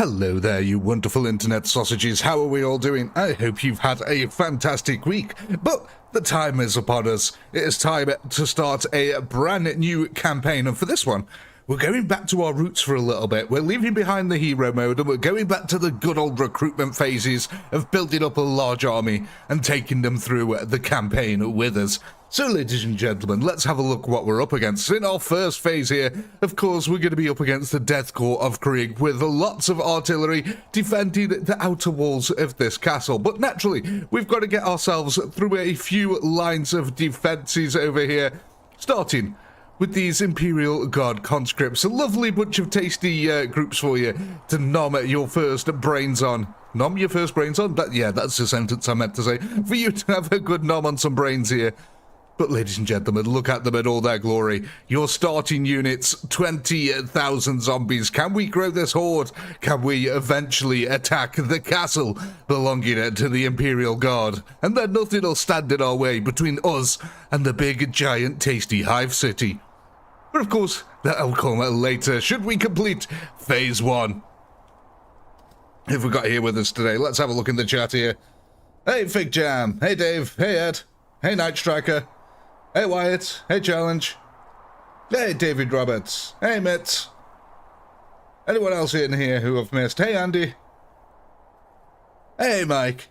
Hello there, you wonderful internet sausages. How are we all doing? I hope you've had a fantastic week. But the time is upon us. It is time to start a brand new campaign. And for this one, we're going back to our roots for a little bit. We're leaving behind the hero mode and we're going back to the good old recruitment phases of building up a large army and taking them through the campaign with us. So, ladies and gentlemen, let's have a look what we're up against. In our first phase here, of course, we're going to be up against the Death Corps of Krieg with lots of artillery defending the outer walls of this castle. But naturally, we've got to get ourselves through a few lines of defences over here, starting with these Imperial Guard conscripts. A lovely bunch of tasty groups for you to nom your first brains on. Nom your first brains on? Yeah, that's the sentence I meant to say. For you to have a good nom on some brains here. But ladies and gentlemen, look at them in all their glory. Your starting units, 20,000 zombies. Can we grow this horde? Can we eventually attack the castle belonging to the Imperial Guard? And then nothing will stand in our way between us and the big, giant, tasty Hive City. But of course, that'll come later. Should we complete Phase 1? Who've we got here with us today? Let's have a look in the chat here. Hey, Fig Jam. Hey, Dave. Hey, Ed. Hey, Night Striker. Hey, Wyatt. Hey, Challenge. Hey, David Roberts. Hey, Mitz. Anyone else in here who I've missed? Hey, Andy. Hey, Mike.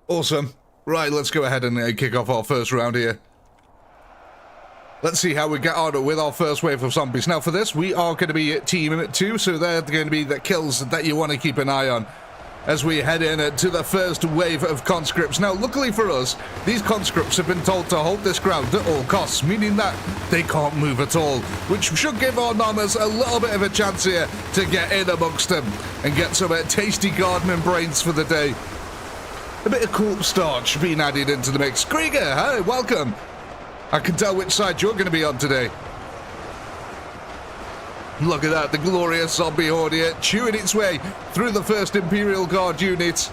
Awesome. Right, let's go ahead and kick off our first round here. Let's see how we get on with our first wave of zombies. Now, for this, we are going to be Team 2, so they're going to be the kills that you want to keep an eye on as we head in to the first wave of conscripts. Now, luckily for us, these conscripts have been told to hold this ground at all costs, meaning that they can't move at all, which should give our nommers a little bit of a chance here to get in amongst them and get some tasty gardening brains for the day. A bit of corpse starch being added into the mix. Krieger, hi, welcome. I can tell which side you're going to be on today. Look at that, the glorious zombie horde here, chewing its way through the first Imperial Guard unit.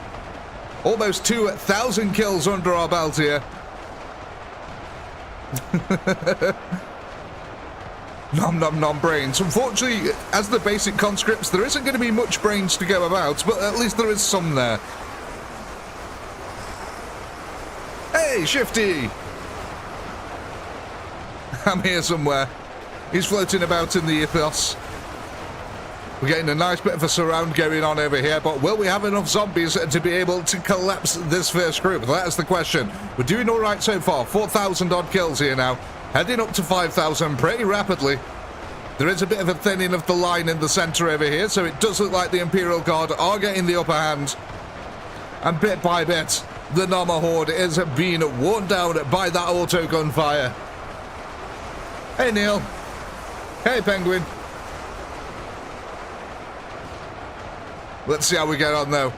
Almost 2,000 kills under our belt here. Nom nom nom brains. Unfortunately, as the basic conscripts, there isn't going to be much brains to go about, but at least there is some there. Hey, Shifty! I'm here somewhere. He's floating about in the ethos. We're getting a nice bit of a surround going on over here, but will we have enough zombies to be able to collapse this first group? That's the question. We're doing all right so far. 4,000 odd kills here now. Heading up to 5,000 pretty rapidly. There is a bit of a thinning of the line in the centre over here, so it does look like the Imperial Guard are getting the upper hand. And bit by bit, the Nommer Horde is being worn down by that auto gunfire. Hey, Neil. Hey, Penguin. Let's see how we get on, though.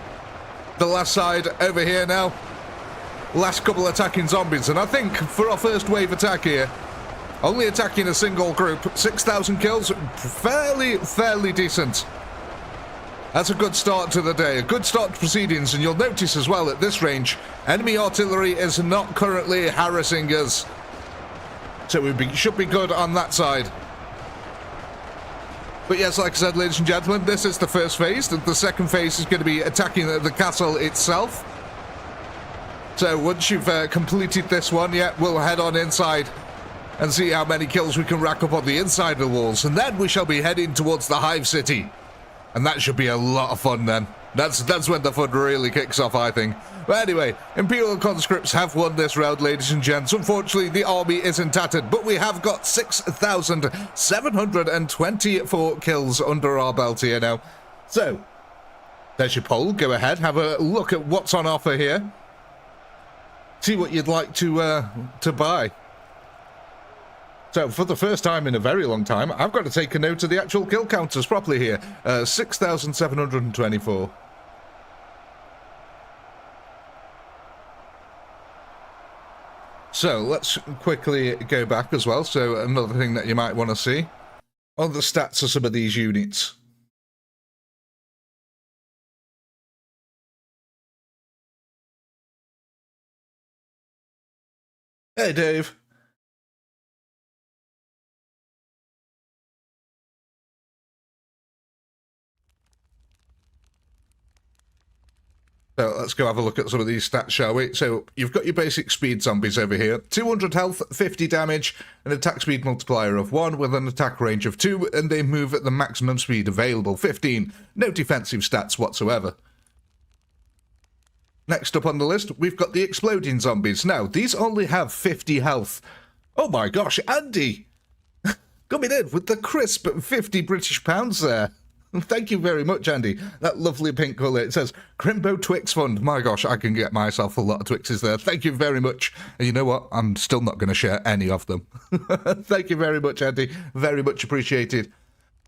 The last side over here now. Last couple attacking zombies. And I think for our first wave attack here, only attacking a single group, 6,000 kills, fairly decent. That's a good start to the day, a good start to proceedings. And you'll notice as well at this range, enemy artillery is not currently harassing us. So we should be good on that side. But yes, like I said, ladies and gentlemen, this is the first phase. The second phase is going to be attacking the castle itself. So once you've completed this one, yeah, we'll head on inside and see how many kills we can rack up on the inside of the walls. And then we shall be heading towards the Hive City. And that should be a lot of fun then. That's when the fun really kicks off, I think. But anyway, Imperial conscripts have won this round, ladies and gents. Unfortunately, the army isn't tattered, but we have got 6,724 kills under our belt here now. So, there's your poll. Go ahead, have a look at what's on offer here. See what you'd like to buy. So, for the first time in a very long time, I've got to take a note of the actual kill counters properly here. 6,724. So, let's quickly go back as well. So, another thing that you might want to see are the stats of some of these units. Hey, Dave. So let's go have a look at some of these stats, shall we? So you've got your basic speed zombies over here. 200 health, 50 damage, an attack speed multiplier of 1 with an attack range of 2, and they move at the maximum speed available, 15. No defensive stats whatsoever. Next up on the list, we've got the exploding zombies. Now, these only have 50 health. Oh my gosh, Andy! Coming in with the crisp 50 British pounds there. Thank you very much, Andy. That lovely pink colour. It says, Crimbo Twix Fund. My gosh, I can get myself a lot of Twixes there. Thank you very much. And you know what? I'm still not going to share any of them. Thank you very much, Andy. Very much appreciated.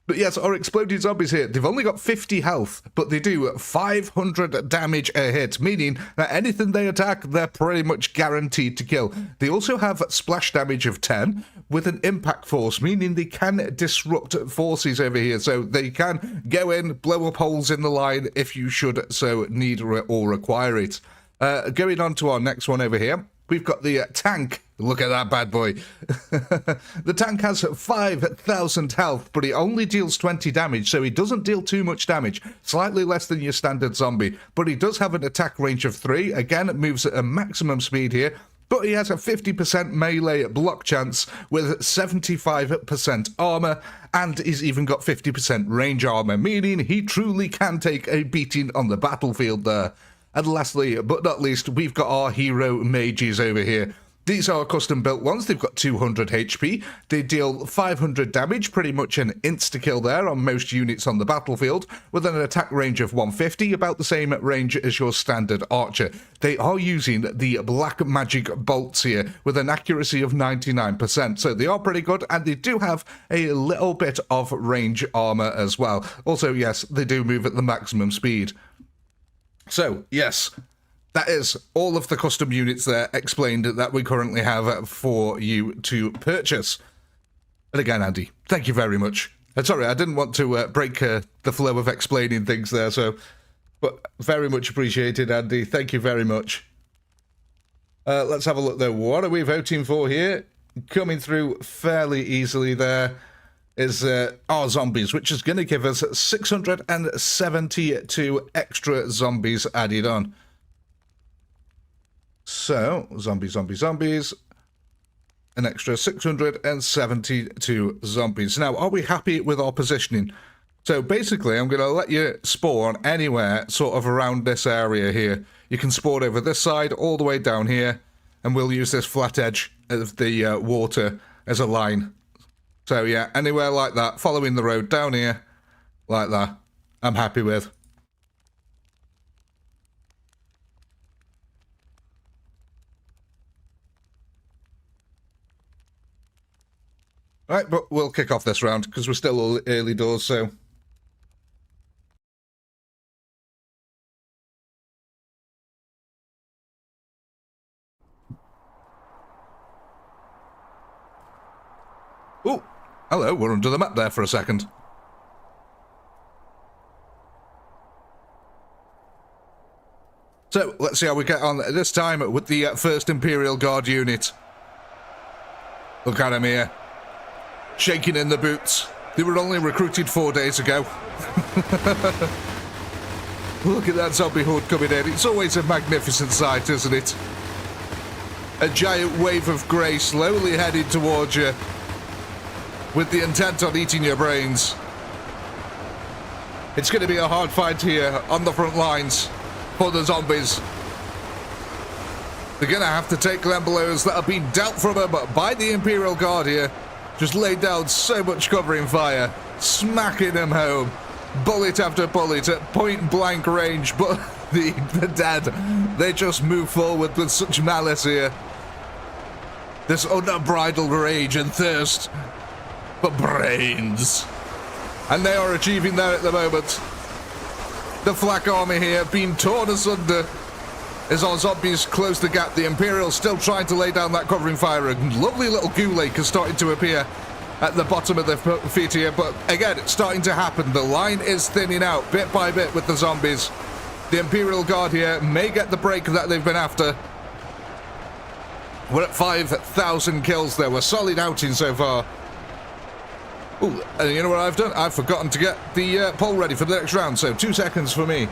But yes, our exploding zombies here, they've only got 50 health, but they do 500 damage a hit, meaning that anything they attack, they're pretty much guaranteed to kill. They also have splash damage of 10 with an impact force, meaning they can disrupt forces over here. So they can go in, blow up holes in the line if you should so need or require it. Going on to our next one over here. We've got the tank. Look at that bad boy. The tank has 5,000 health, but it only deals 20 damage, so he doesn't deal too much damage. Slightly less than your standard zombie, but he does have an attack range of 3. Again, it moves at a maximum speed here, but he has a 50% melee block chance with 75% armor, and he's even got 50% range armor, meaning he truly can take a beating on the battlefield there. And lastly, but not least, we've got our hero mages over here. These are custom-built ones. They've got 200 HP. They deal 500 damage, pretty much an insta-kill there on most units on the battlefield, with an attack range of 150, about the same range as your standard archer. They are using the black magic bolts here, with an accuracy of 99%, so they are pretty good, and they do have a little bit of range armor as well. Also, yes, they do move at the maximum speed. So, yes, that is all of the custom units there explained that we currently have for you to purchase. And again, Andy, thank you very much. Sorry, I didn't want to break the flow of explaining things there, but very much appreciated, Andy. Thank you very much. Let's have a look, though. What are we voting for here? Coming through fairly easily there is our zombies, which is going to give us 672 extra zombies added on. So, zombies, an extra 672 zombies. Now, are we happy with our positioning? So basically, I'm going to let you spawn anywhere sort of around this area here. You can spawn over this side, all the way down here, and we'll use this flat edge of the water as a line. So yeah, anywhere like that, following the road down here, like that, I'm happy with. Right, but we'll kick off this round, because we're still early doors, so... Oh, hello, we're under the map there for a second. So, let's see how we get on this time with the 1st Imperial Guard unit. Look at him here. Shaking in the boots. They were only recruited 4 days ago. Look at that zombie horde coming in. It's always a magnificent sight, isn't it? A giant wave of grey slowly heading towards you, with the intent on eating your brains. It's going to be a hard fight here on the front lines for the zombies. They're going to have to take them blows that have been dealt from them by the Imperial Guard here. Just laid down so much covering fire, smacking them home, bullet after bullet at point blank range, but the dead, they just move forward with such malice here. This unbridled rage and thirst for brains. And they are achieving that at the moment. The flak army here being torn asunder as our zombies close the gap. The Imperials still trying to lay down that covering fire. A lovely little goo lake is starting to appear at the bottom of the feet here, but again, it's starting to happen. The line is thinning out bit by bit with the zombies. The Imperial Guard here may get the break that they've been after. We're at 5,000 kills there. We're solid outing so far. Ooh, and you know what I've done? I've forgotten to get the poll ready for the next round, so 2 seconds for me.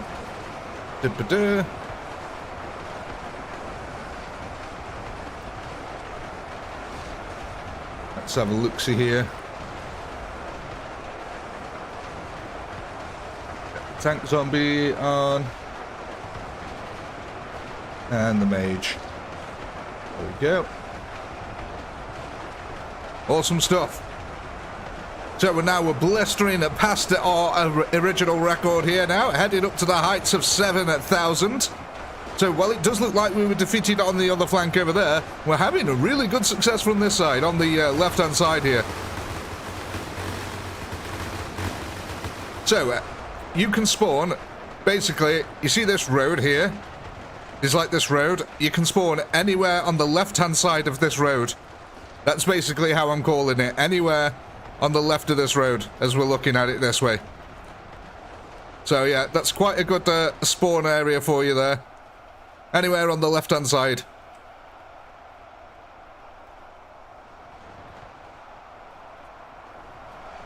Let's have a look-see here. Tank zombie on. And the mage. There we go. Awesome stuff. So we're blistering past our original record here now, headed up to the heights of 7,000. So while it does look like we were defeated on the other flank over there, we're having a really good success from this side, on the left-hand side here. So, you can spawn, basically, you see this road here? It's like this road. You can spawn anywhere on the left-hand side of this road. That's basically how I'm calling it. Anywhere on the left of this road, as we're looking at it this way. So yeah, that's quite a good spawn area for you there. Anywhere on the left-hand side.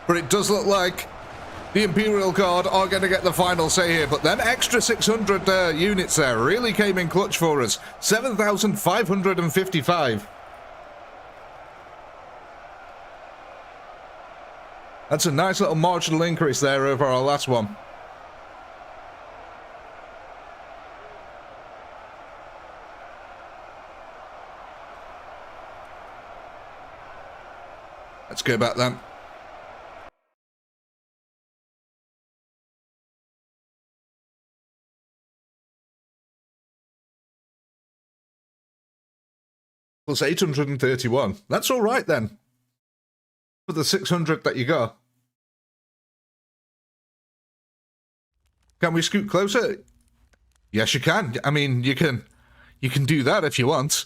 But it does look like the Imperial Guard are going to get the final say here. But them extra 600 units there really came in clutch for us. 7,555. That's a nice little marginal increase there over our last one. Let's go back then. Plus 831. That's all right then. For the 600 that you got. Can we scoot closer? Yes, you can. I mean, you can do that if you want.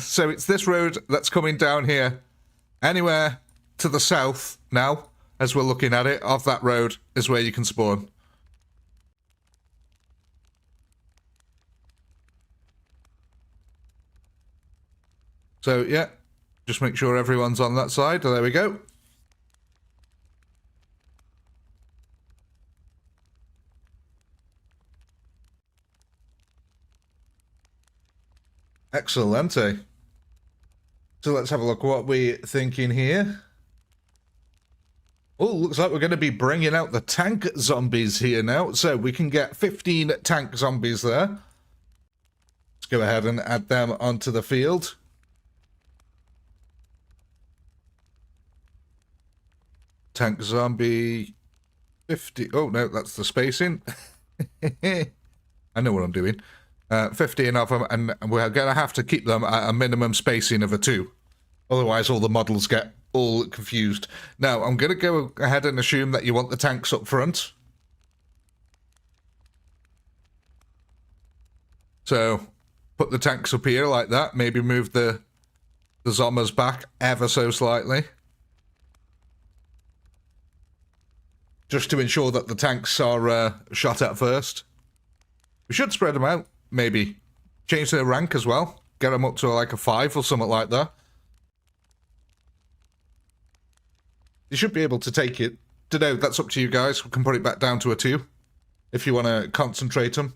So it's this road that's coming down here. Anywhere to the south now, as we're looking at it, of that road is where you can spawn. So, yeah. Just make sure everyone's on that side. There we go. Excellente. So let's have a look what we're thinking here. Oh, looks like we're going to be bringing out the tank zombies here now. So we can get 15 tank zombies there. Let's go ahead and add them onto the field. Tank zombie 50. Oh, no, that's the spacing. I know what I'm doing. 15 of them, and we're going to have to keep them at a minimum spacing of a 2. Otherwise, all the models get all confused. Now, I'm going to go ahead and assume that you want the tanks up front. So, put the tanks up here like that. Maybe move the zombers back ever so slightly. Just to ensure that the tanks are shot at first. We should spread them out, maybe. Change their rank as well. Get them up to like a 5 or something like that. You should be able to take it. Dunno, that's up to you guys. We can put it back down to a 2. If you want to concentrate them.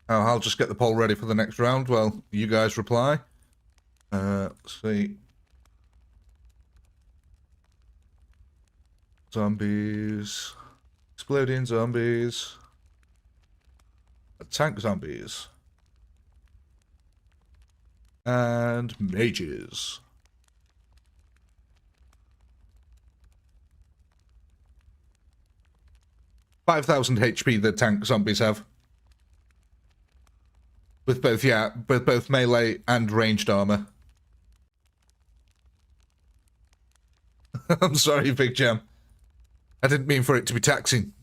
Oh, I'll just get the poll ready for the next round while you guys reply. Let's see. Zombies. Exploding zombies. Tank zombies. And mages. $5,000 HP the tank zombies have. With both, yeah, with both melee and ranged armor. I'm sorry, Big Jam. I didn't mean for it to be taxing.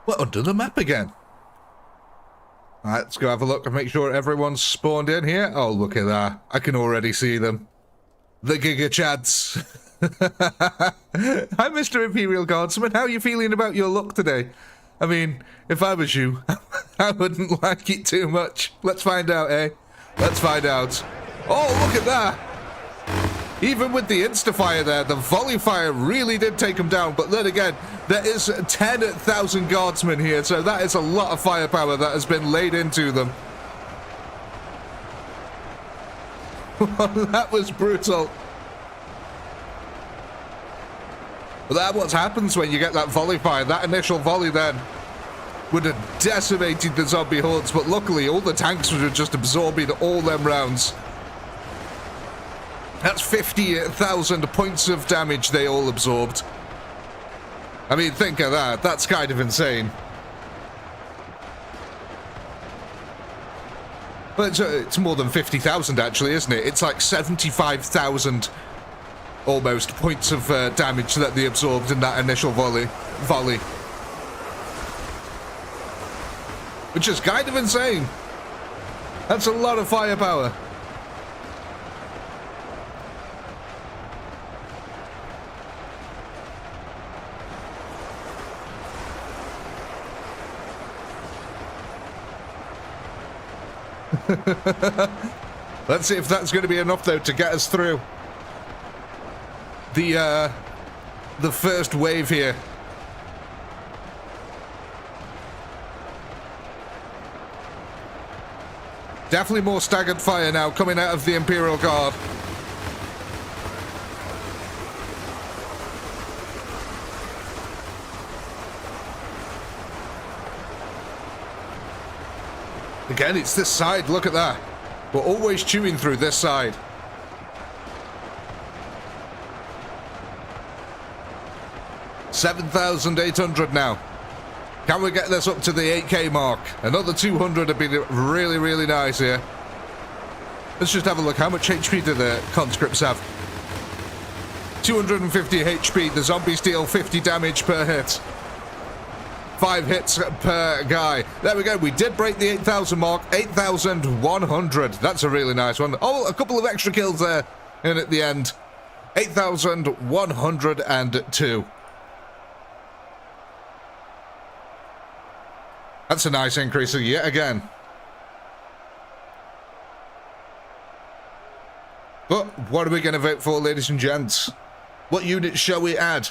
We're under the map again. Alright, let's go have a look and make sure everyone's spawned in here. Oh, look at that. I can already see them. The Giga Chads. Hi, Mr. Imperial Guardsman. How are you feeling about your luck today? I mean, if I was you, I wouldn't like it too much. Let's find out, eh? Let's find out. Oh, look at that. Even with the insta-fire there, the volley fire really did take them down. But then again, there is 10,000 guardsmen here, so that is a lot of firepower that has been laid into them. That was brutal. But that's what happens when you get that volley fire. That initial volley then would have decimated the zombie hordes, but luckily all the tanks were just absorbing all them rounds. That's 50,000 points of damage they all absorbed. I mean, think of that. That's kind of insane. But it's more than 50,000 actually, isn't it? It's like 75,000 almost points of damage that they absorbed in that initial volley. Which is kind of insane. That's a lot of firepower. Let's see if that's going to be enough though to get us through the first wave here. Definitely more staggered fire now coming out of the Imperial Guard. Again, it's this side. Look at that. We're always chewing through this side. $7,800 now. Can we get this up to the 8K mark? Another 200 would be really, really nice here. Let's just have a look. How much HP do the conscripts have? 250 HP. The zombies deal 50 damage per hit. 5 hits per guy. There we go. We did break the 8,000 mark. 8,100. That's a really nice one. Oh, a couple of extra kills there in at the end. 8,102. That's a nice increase yet again. But what are we going to vote for, ladies and gents? What unit shall we add?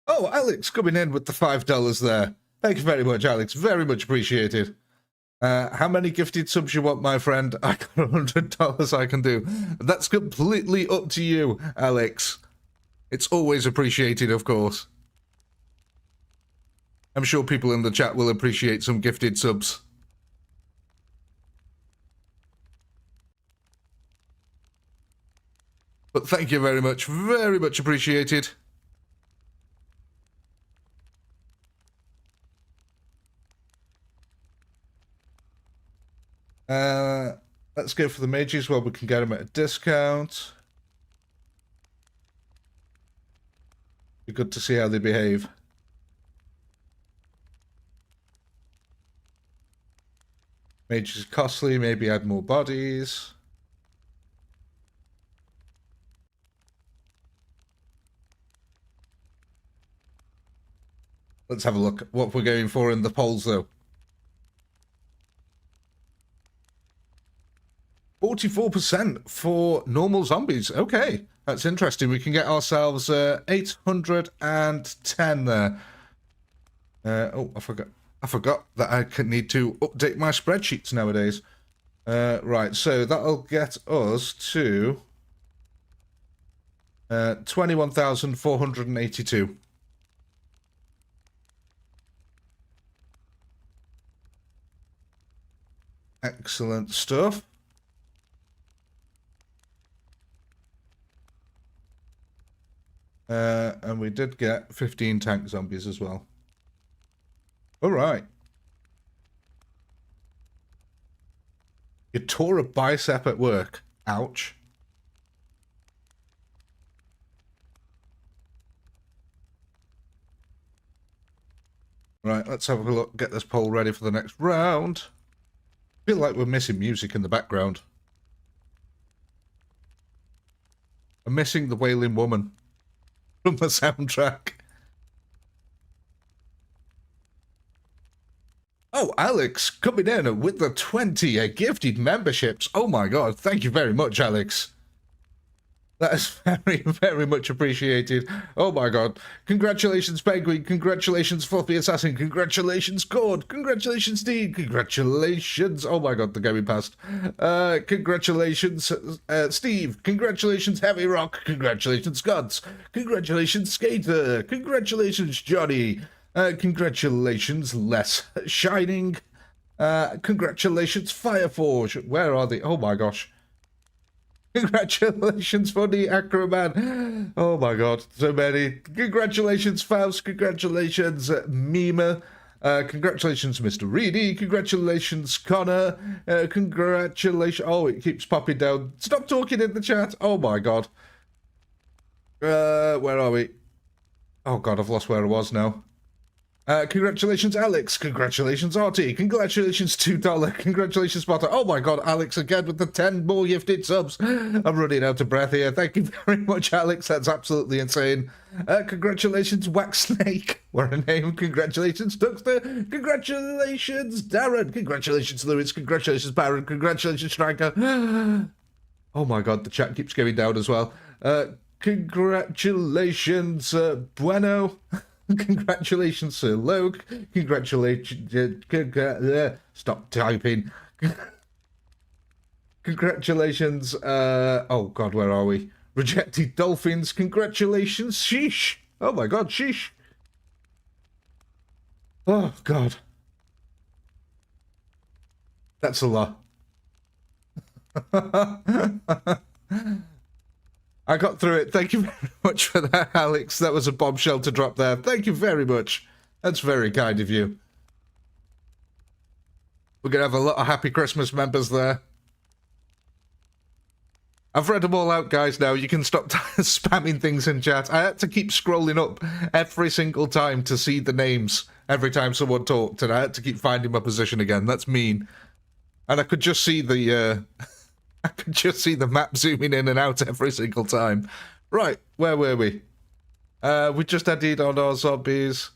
Oh, Alex coming in with the $5 there. Thank you very much, Alex. Very much appreciated. How many gifted subs you want, my friend? I got $100 I can do. That's completely up to you, Alex. It's always appreciated, of course. I'm sure people in the chat will appreciate some gifted subs. But thank you very much appreciated. Let's go for the mages where we can get them at a discount. Be good to see how they behave. Mages is costly, maybe add more bodies. Let's have a look at what we're going for in the polls though. 44% for normal zombies. Okay, that's interesting. We can get ourselves 810 there. Oh, I forgot that I need to update my spreadsheets nowadays. Right, so that'll get us to 21,482. Excellent stuff. And we did get 15 tank zombies as well. All right. You tore a bicep at work. Ouch. Right, let's have a look. Get this poll ready for the next round. I feel like we're missing music in the background. I'm missing the Wailing Woman from the soundtrack. Oh, Alex, coming in with the 20 gifted memberships. Oh my god, thank you very much, Alex. That is very, very much appreciated. Oh my god. Congratulations, Penguin. Congratulations, Fluffy Assassin. Congratulations, Cord. Congratulations, Dean. Congratulations. Oh my god, the gaming passed. Congratulations, Steve. Congratulations, Heavy Rock. Congratulations, Gods. Congratulations, Skater. Congratulations, Johnny. Congratulations, Les Shining. Congratulations, Fireforge. Where are they? Oh my gosh. Congratulations, Funny Acroman. Oh my god, so many. Congratulations, Faust. Congratulations, Mima. Congratulations, Mr. Reedy. Congratulations, Connor. Congratulations. Oh, it keeps popping down. Stop talking in the chat. Oh my god. Where are we? Oh god, I've lost where I was now. Congratulations, Alex. Congratulations, Artie. Congratulations, $2. Congratulations, Spotter. Oh my god, Alex again with the 10 more gifted subs. I'm running out of breath here. Thank you very much, Alex. That's absolutely insane. Congratulations, Wax Snake. What a name. Congratulations, Duxter. Congratulations, Darren. Congratulations, Lewis. Congratulations, Baron. Congratulations, Striker. Oh my god, the chat keeps going down as well. Congratulations, Bueno. Congratulations, Sir Loke. Congratulations. Stop typing. Congratulations. Oh, God, where are we? Rejected Dolphins. Congratulations. Sheesh. Oh, my God. Sheesh. Oh, God. That's a lot. I got through it. Thank you very much for that, Alex. That was a bombshell to drop there. Thank you very much. That's very kind of you. We're going to have a lot of Happy Christmas members there. I've read them all out, guys, now. You can stop spamming things in chat. I had to keep scrolling up every single time to see the names every time someone talked, and I had to keep finding my position again. That's mean. And I could just see the... I could just see the map zooming in and out every single time. Right, where were we? We just added on our zombies.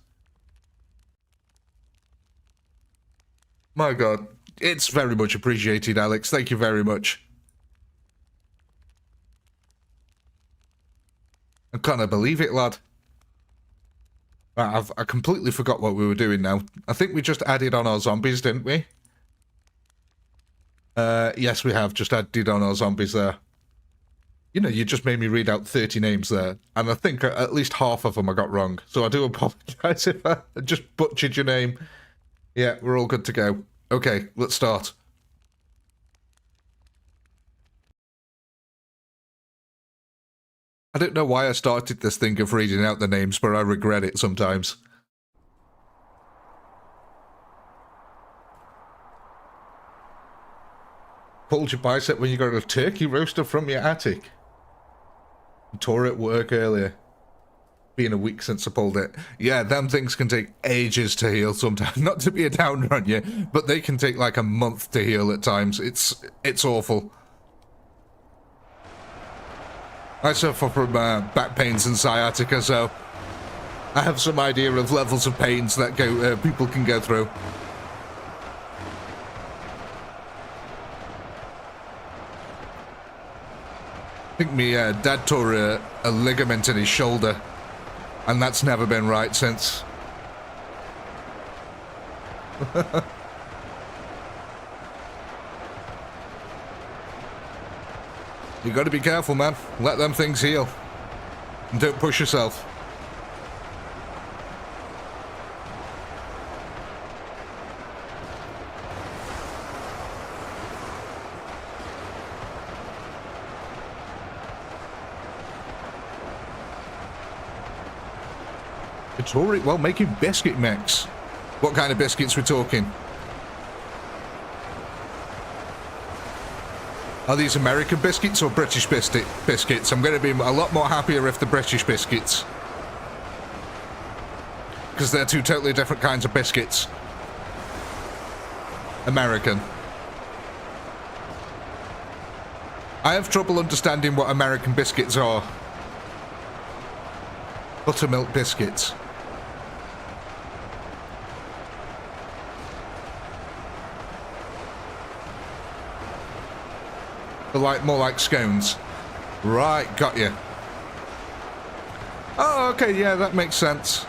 My god. It's very much appreciated, Alex. Thank you very much. I can't believe it, lad. Right, I completely forgot what we were doing now. I think we just added on our zombies, didn't we? Yes, we have just added on our zombies there. You know, you just made me read out 30 names there, and I think at least half of them I got wrong. So I do apologise if I just butchered your name. Yeah, we're all good to go. Okay, let's start. I don't know why I started this thing of reading out the names, but I regret it sometimes. Pulled your bicep when you got a turkey roaster from your attic. Tore at work earlier. Been a week since I pulled it. Yeah, them things can take ages to heal sometimes. Not to be a downer on you, but they can take like a month to heal at times. It's awful. I suffer from back pains and sciatica, so I have some idea of levels of pains that people can go through. I think me dad tore a ligament in his shoulder, and that's never been right since. You got to be careful, man. Let them things heal, and don't push yourself. It's already, well, making biscuit mix. What kind of biscuits we're talking? Are these American biscuits or British biscuits? I'm going to be a lot more happier if the British biscuits. Because they're two totally different kinds of biscuits. American. I have trouble understanding what American biscuits are. Buttermilk biscuits. They're like more like scones. Right, got you. Oh, okay, yeah, that makes sense.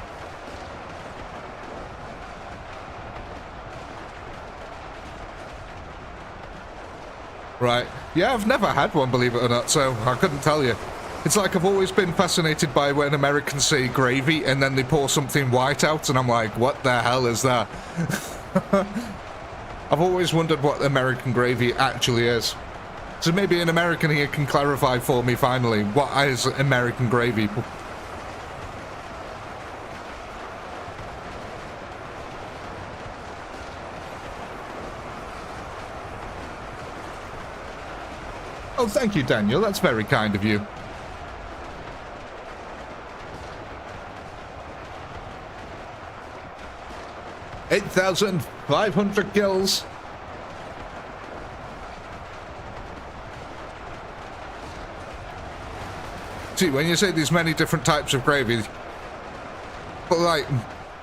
Right. Yeah, I've never had one, believe it or not, so I couldn't tell you. It's like I've always been fascinated by when Americans say gravy and then they pour something white out, and I'm like, what the hell is that? I've always wondered what American gravy actually is. So maybe an American here can clarify for me finally, what is American gravy? Oh, thank you, Daniel. That's very kind of you. $8,500 kills. See, when you say there's many different types of gravy, but like,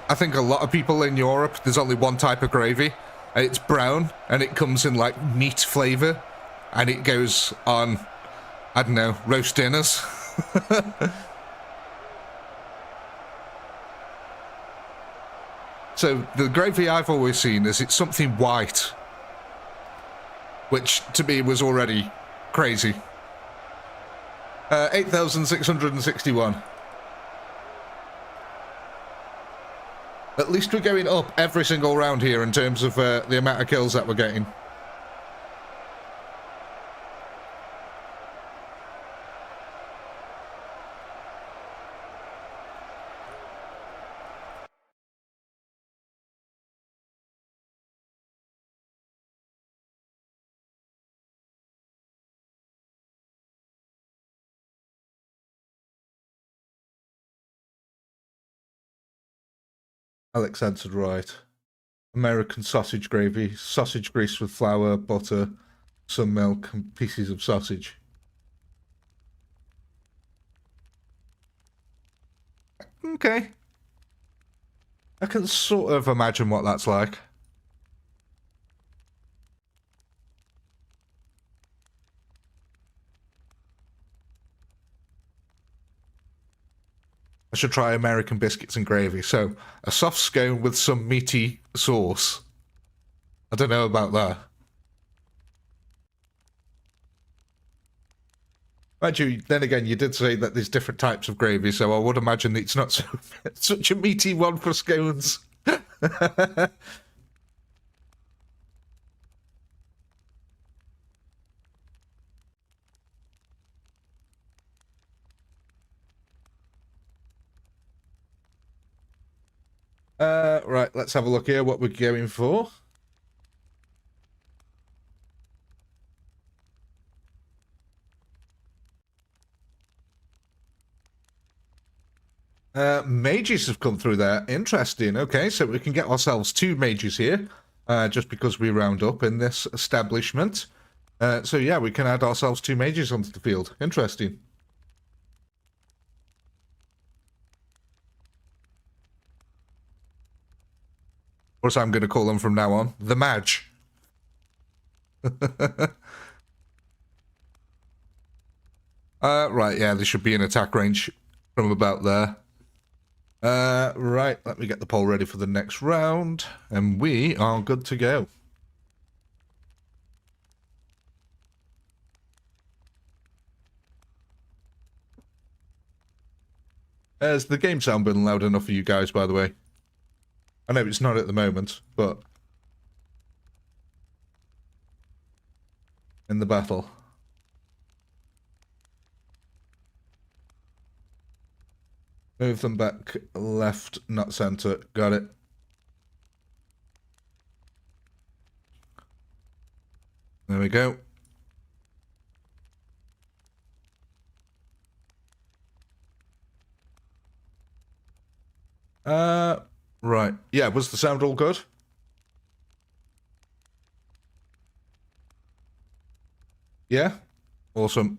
I think a lot of people in Europe, there's only one type of gravy. It's brown, and it comes in like meat flavor. And it goes on, I don't know, roast dinners. So the gravy I've always seen is it's something white. Which to me was already crazy. 8,661. At least we're going up every single round here in terms of the amount of kills that we're getting. Alex answered right. American sausage gravy, sausage grease with flour, butter, some milk, and pieces of sausage. Okay. I can sort of imagine what that's like. I should try American biscuits and gravy. So, a soft scone with some meaty sauce. I don't know about that. Mind you, then again, you did say that there's different types of gravy, so I would imagine it's not so, such a meaty one for scones. Right, let's have a look here what we're going for. Mages have come through there. Interesting. Okay, so we can get ourselves 2 mages here, just because we round up in this establishment. So yeah, we can add ourselves 2 mages onto the field. Interesting. Or as I'm going to call them from now on, the Mage. Right, yeah, there should be an attack range from about there. Right, let me get the poll ready for the next round, and we are good to go. Has the game sound been loud enough for you guys, by the way? I know it's not at the moment, but in the battle. Move them back left, not center. Got it. There we go. Right. Yeah, was the sound all good? Yeah? Awesome.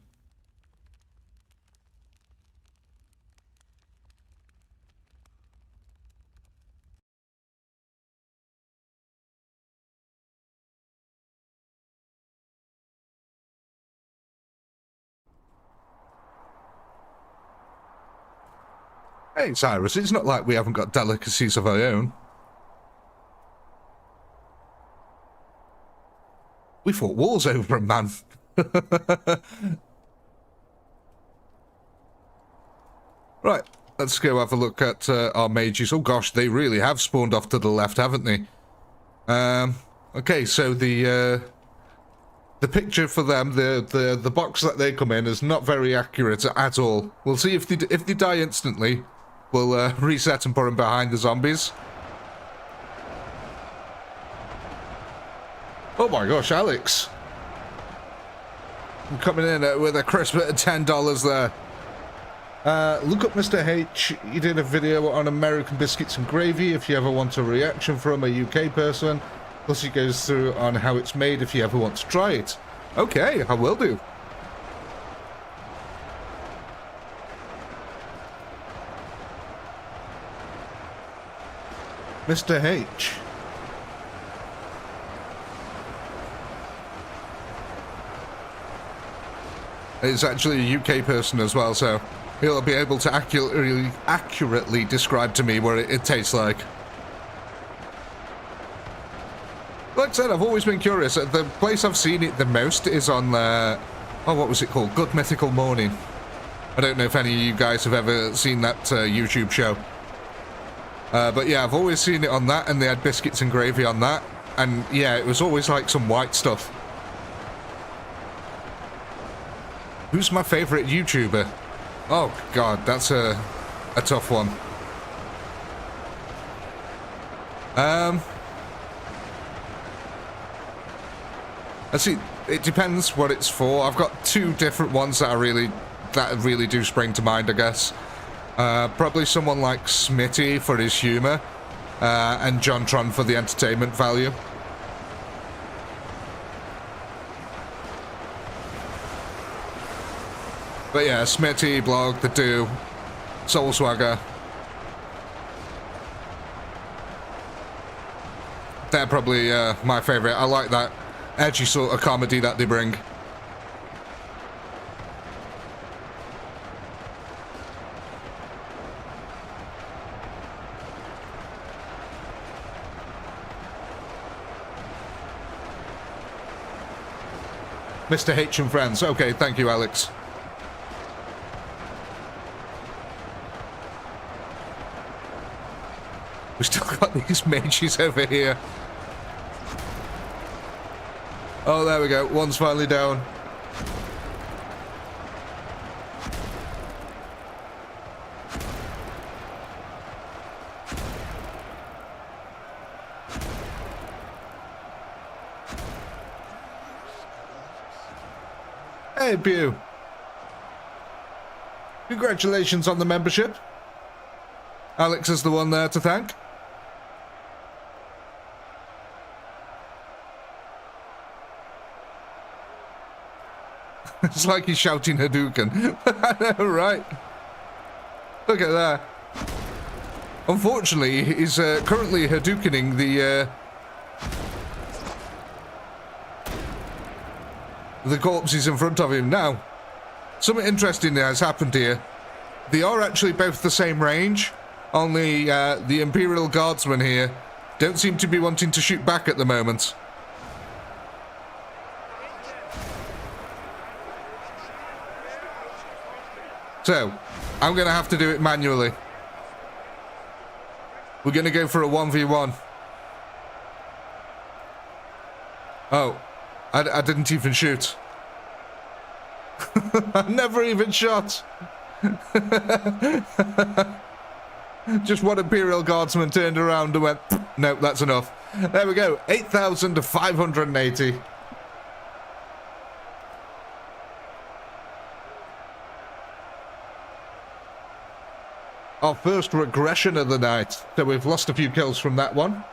Hey, Cyrus, it's not like we haven't got delicacies of our own. We fought wars over them, man. Right, let's go have a look at our mages. Oh gosh, they really have spawned off to the left, haven't they? Okay, so the picture for them, the box that they come in is not very accurate at all. We'll see if they die instantly. We'll reset and put them behind the zombies. Oh my gosh, Alex. I'm coming in with a crisp $10 there. Look up Mr. H. He did a video on American biscuits and gravy if you ever want a reaction from a UK person. Plus he goes through on how it's made if you ever want to try it. Okay, I will do. Mr. H. It's actually a UK person as well, so he'll be able to accurately describe to me what it tastes like. Like I said, I've always been curious. The place I've seen it the most is on, oh, what was it called? Good Mythical Morning. I don't know if any of you guys have ever seen that YouTube show. But yeah, I've always seen it on that, and they had biscuits and gravy on that. And yeah, it was always like some white stuff. Who's my favourite YouTuber? Oh god, that's a tough one. Let's see, it depends what it's for. I've got two different ones that really do spring to mind, I guess. Probably someone like Smitty for his humour, and JonTron for the entertainment value. But yeah, Smitty, Blog, The Do, Soul Swagger. They're probably my favourite. I like that edgy sort of comedy that they bring. Mr. H and friends. Okay, thank you, Alex. We've still got these mages over here. Oh, there we go. One's finally down. Hey, Pew. Congratulations on the membership. Alex is the one there to thank. It's like he's shouting Hadouken. I know, right? Look at that. Unfortunately, he's currently Hadoukening the corpses in front of him now. Something interesting has happened here. They are actually both the same range, only the Imperial Guardsmen here don't seem to be wanting to shoot back at the moment. So, I'm going to have to do it manually. We're going to go for a 1v1. Oh, I didn't even shoot. I never even shot. Just one Imperial Guardsman turned around and went, nope, that's enough. There we go, 8,580. Our first regression of the night. So we've lost a few kills from that one.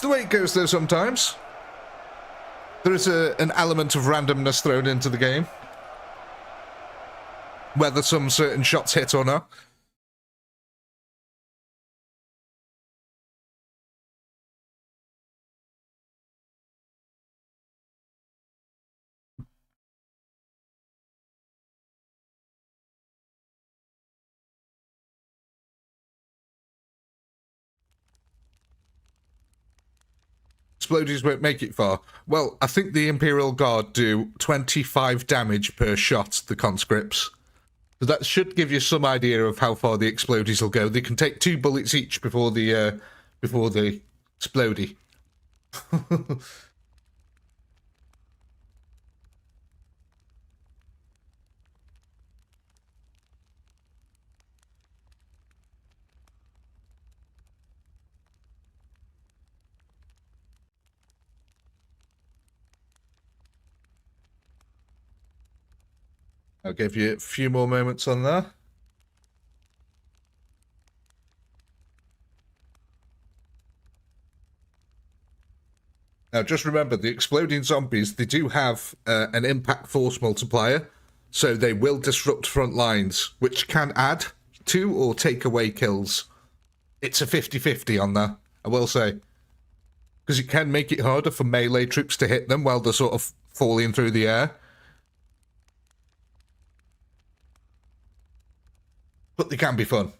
the way it goes, though, sometimes. There is an element of randomness thrown into the game. Whether some certain shots hit or not. Explodies won't make it far. Well, I think the Imperial Guard do 25 damage per shot, the conscripts. So that should give you some idea of how far the explodies will go. They can take 2 bullets each before the explodey. I'll give you a few more moments on there. Now, just remember, the exploding zombies, they do have an impact force multiplier, so they will disrupt front lines, which can add to or take away kills. It's a 50-50 on that, I will say. Because it can make it harder for melee troops to hit them while they're sort of falling through the air. But they can be fun.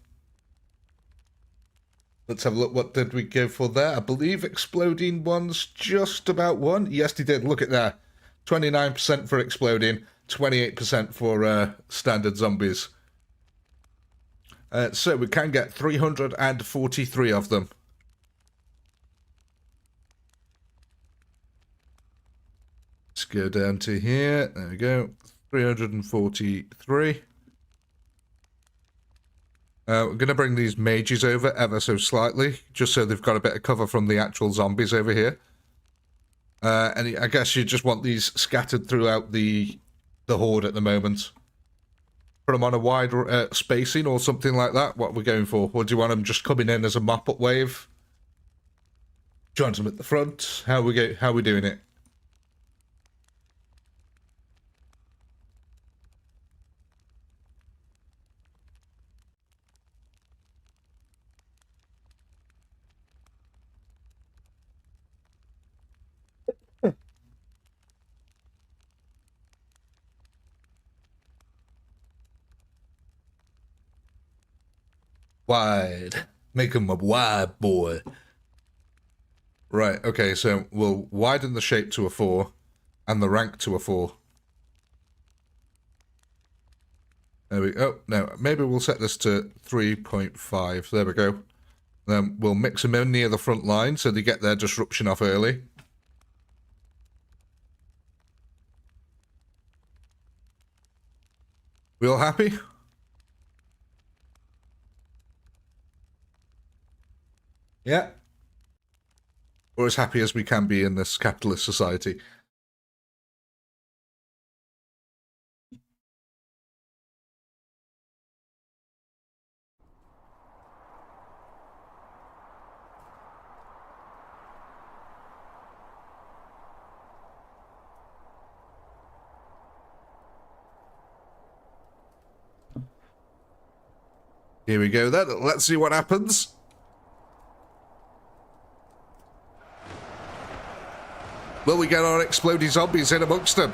Let's have a look. What did we go for there? I believe exploding ones just about won. Yes, they did. Look at that. 29% for exploding, 28% for standard zombies. So we can get 343 of them. Let's go down to here. There we go. 343. We're going to bring these mages over ever so slightly, just so they've got a bit of cover from the actual zombies over here. And I guess you just want these scattered throughout the horde at the moment. Put them on a wide spacing or something like that. What are we going for? Or do you want them just coming in as a mop-up wave? Do you want them at the front? How are we doing it? Wide. Make him a wide boy. Right, okay, so we'll widen the shape to a 4 and the rank to a 4. There we go. No, maybe we'll set this to 3.5. There we go. Then we'll mix them in near the front line so they get their disruption off early. We all happy? Yeah. Or as happy as we can be in this capitalist society. Here we go then. Let's see what happens. Will we get our exploding zombies in amongst them?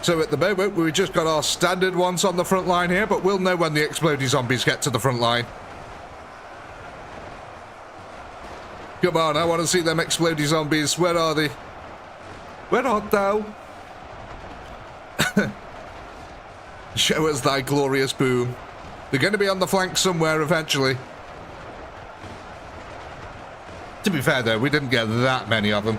So at the moment, we've just got our standard ones on the front line here, but we'll know when the exploding zombies get to the front line. Come on, I want to see them exploding zombies. Where are they? Where art thou? Show us thy glorious boom. They're going to be on the flank somewhere eventually. To be fair, though, we didn't get that many of them.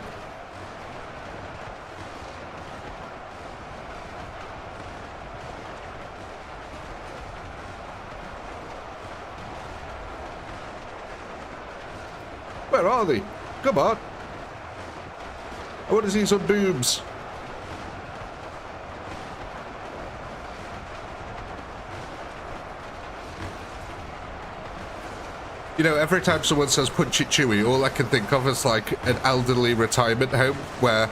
Where are they? Come on. I want to see some booms. You know, every time someone says punch it chewy, all I can think of is like an elderly retirement home where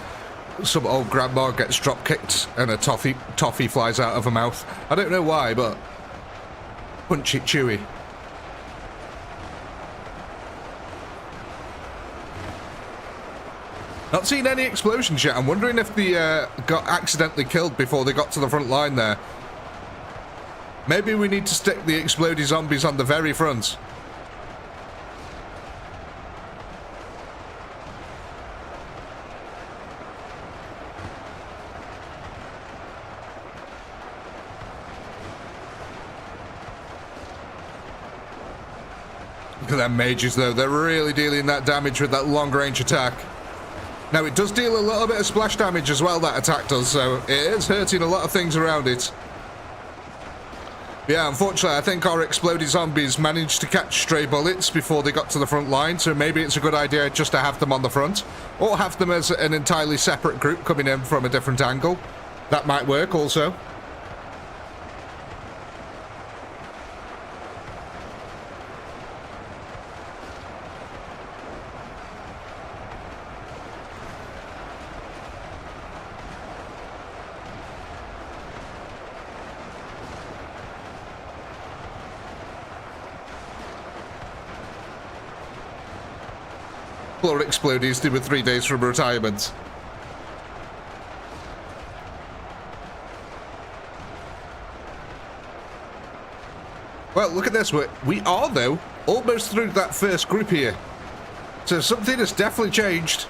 some old grandma gets drop kicked and a toffee flies out of her mouth. I don't know why, but punch it chewy. Not seen any explosions yet. I'm wondering if they got accidentally killed before they got to the front line there. Maybe we need to stick the explodey zombies on the very front. Look at them mages though, they're really dealing that damage with that long range attack. Now it does deal a little bit of splash damage as well, that attack does, so it is hurting a lot of things around it. Yeah, unfortunately I think our exploded zombies managed to catch stray bullets before they got to the front line, so maybe it's a good idea just to have them on the front, or have them as an entirely separate group coming in from a different angle. That might work also. Floor explodies did with 3 days from retirement. Well, look at this. We are, though, almost through that first group here. So something has definitely changed.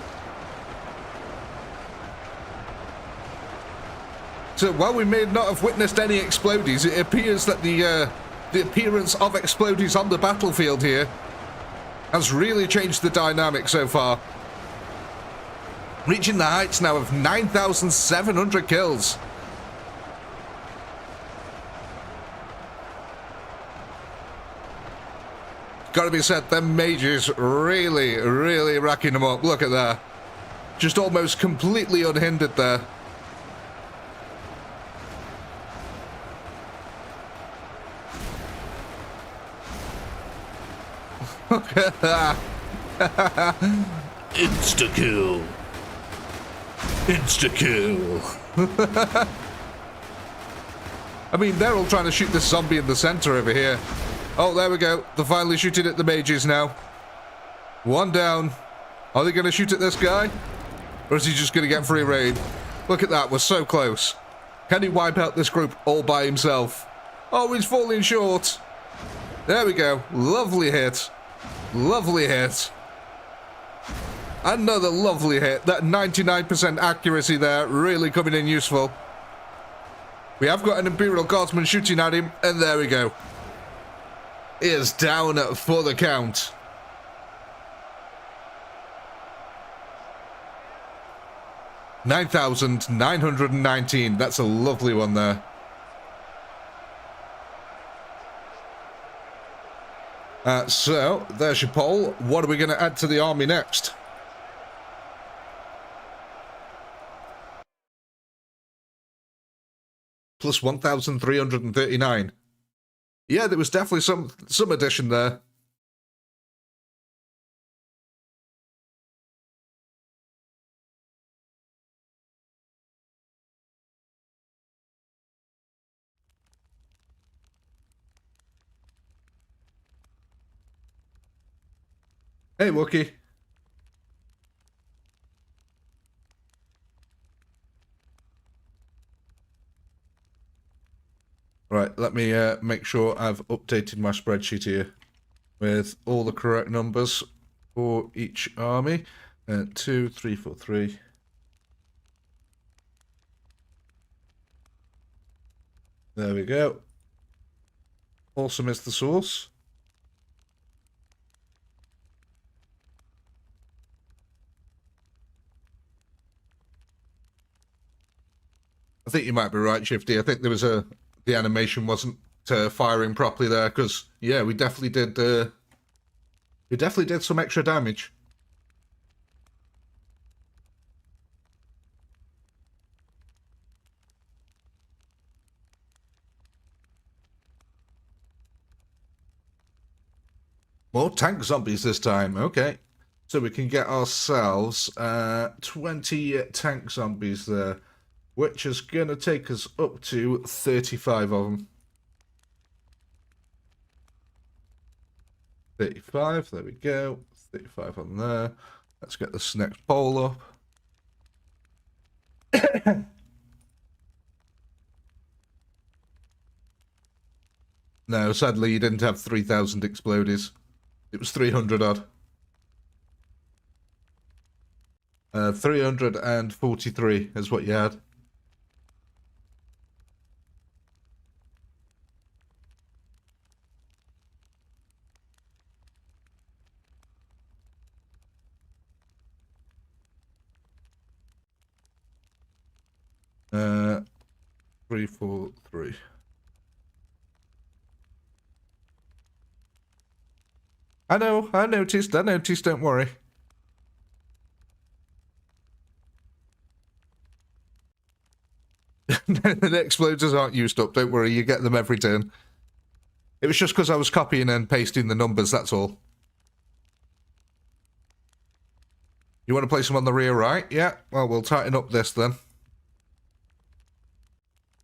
So while we may not have witnessed any explodies, it appears that the appearance of explodies on the battlefield here has really changed the dynamic so far. Reaching the heights now of 9,700 kills. Gotta be said, them mages really, really racking them up. Look at that. Just almost completely unhindered there. Look at that. Insta-kill. Insta-kill. I mean, they're all trying to shoot this zombie in the center over here. Oh, there we go. They're finally shooting at the mages now. One down. Are they going to shoot at this guy? Or is he just going to get free reign? Look at that. We're so close. Can he wipe out this group all by himself? Oh, he's falling short. There we go. Lovely hit. Lovely hit. Another lovely hit. That 99% accuracy there really coming in useful. We have got an Imperial Guardsman shooting at him, and there we go. He is down for the count. $9,919. That's a lovely one there. So, there's your poll. What are we going to add to the army next? Plus 1,339. Yeah, there was definitely some addition there. Hey, Wookie. Right, let me make sure I've updated my spreadsheet here with all the correct numbers for each army. 2, 3, 4, 3. There we go. Awesome is the source. I think you might be right, Shifty. I think there was the animation wasn't firing properly there, because yeah, we definitely did some extra damage. More tank zombies this time. Okay. So we can get ourselves 20 tank zombies there, which is going to take us up to 35 of them. 35, there we go. 35 on there. Let's get this next pole up. No, sadly you didn't have 3,000 explodies. It was 300 odd. 343 is what you had. Uh, 343. I know, I noticed, don't worry. The exploders aren't used up, don't worry, you get them every turn. It was just because I was copying and pasting the numbers, that's all. You want to place them on the rear right? Yeah, well, we'll tighten up this then.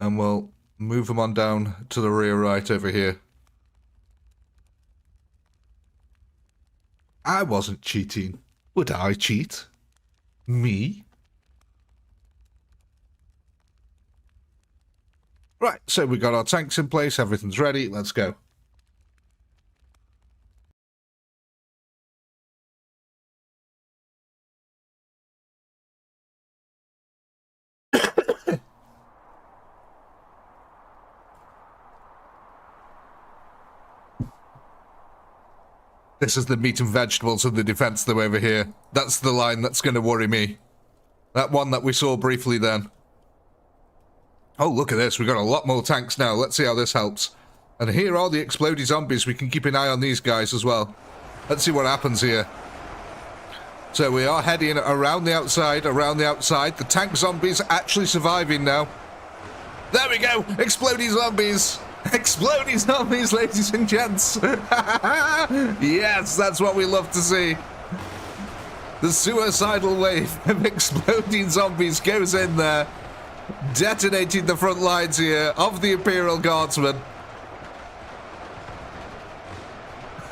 And we'll move them on down to the rear right over here. I wasn't cheating. Would I cheat? Me? Right, so we got our tanks in place, everything's ready, let's go. This is the meat and vegetables of the defense though over here. That's the line that's going to worry me. That one that we saw briefly then. Oh, look at this. We've got a lot more tanks now. Let's see how this helps. And here are the explodey zombies. We can keep an eye on these guys as well. Let's see what happens here. So we are heading around the outside, The tank zombies are actually surviving now. There we go. Explodey zombies. Exploding zombies, ladies and gents. Yes, that's what we love to see. The suicidal wave of exploding zombies goes in there, detonating the front lines here of the Imperial Guardsmen.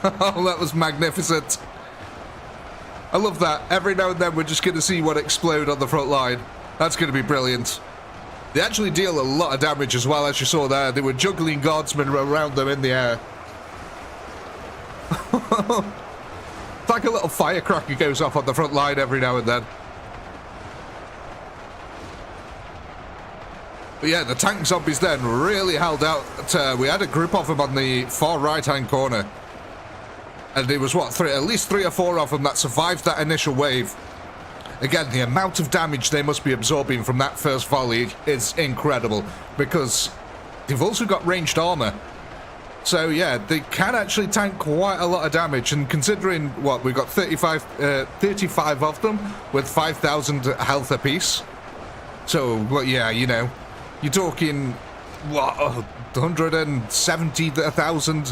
Oh, that was magnificent. I love that. Every now and then we're just going to see one explode on the front line. That's going to be brilliant. They actually deal a lot of damage as well, as you saw there. They were juggling guardsmen around them in the air. It's like a little firecracker goes off on the front line every now and then. But yeah, the tank zombies then really held out. We had a group of them on the far right-hand corner. And there was, what, at least 3 or 4 of them that survived that initial wave. Again, the amount of damage they must be absorbing from that first volley is incredible, because they've also got ranged armor. So yeah, they can actually tank quite a lot of damage, and considering, what, we've got 35 of them with 5,000 health apiece. So, well, yeah, you know, you're talking, what, 170,000,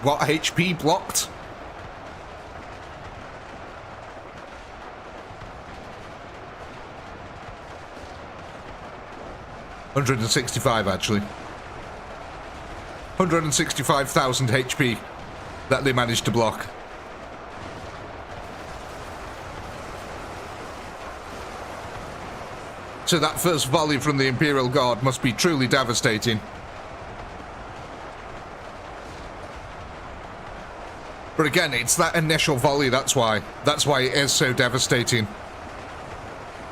what, HP blocked? 165 actually. 165,000 HP that they managed to block. So that first volley from the Imperial Guard must be truly devastating. But again, it's that initial volley, that's why. That's why it is so devastating.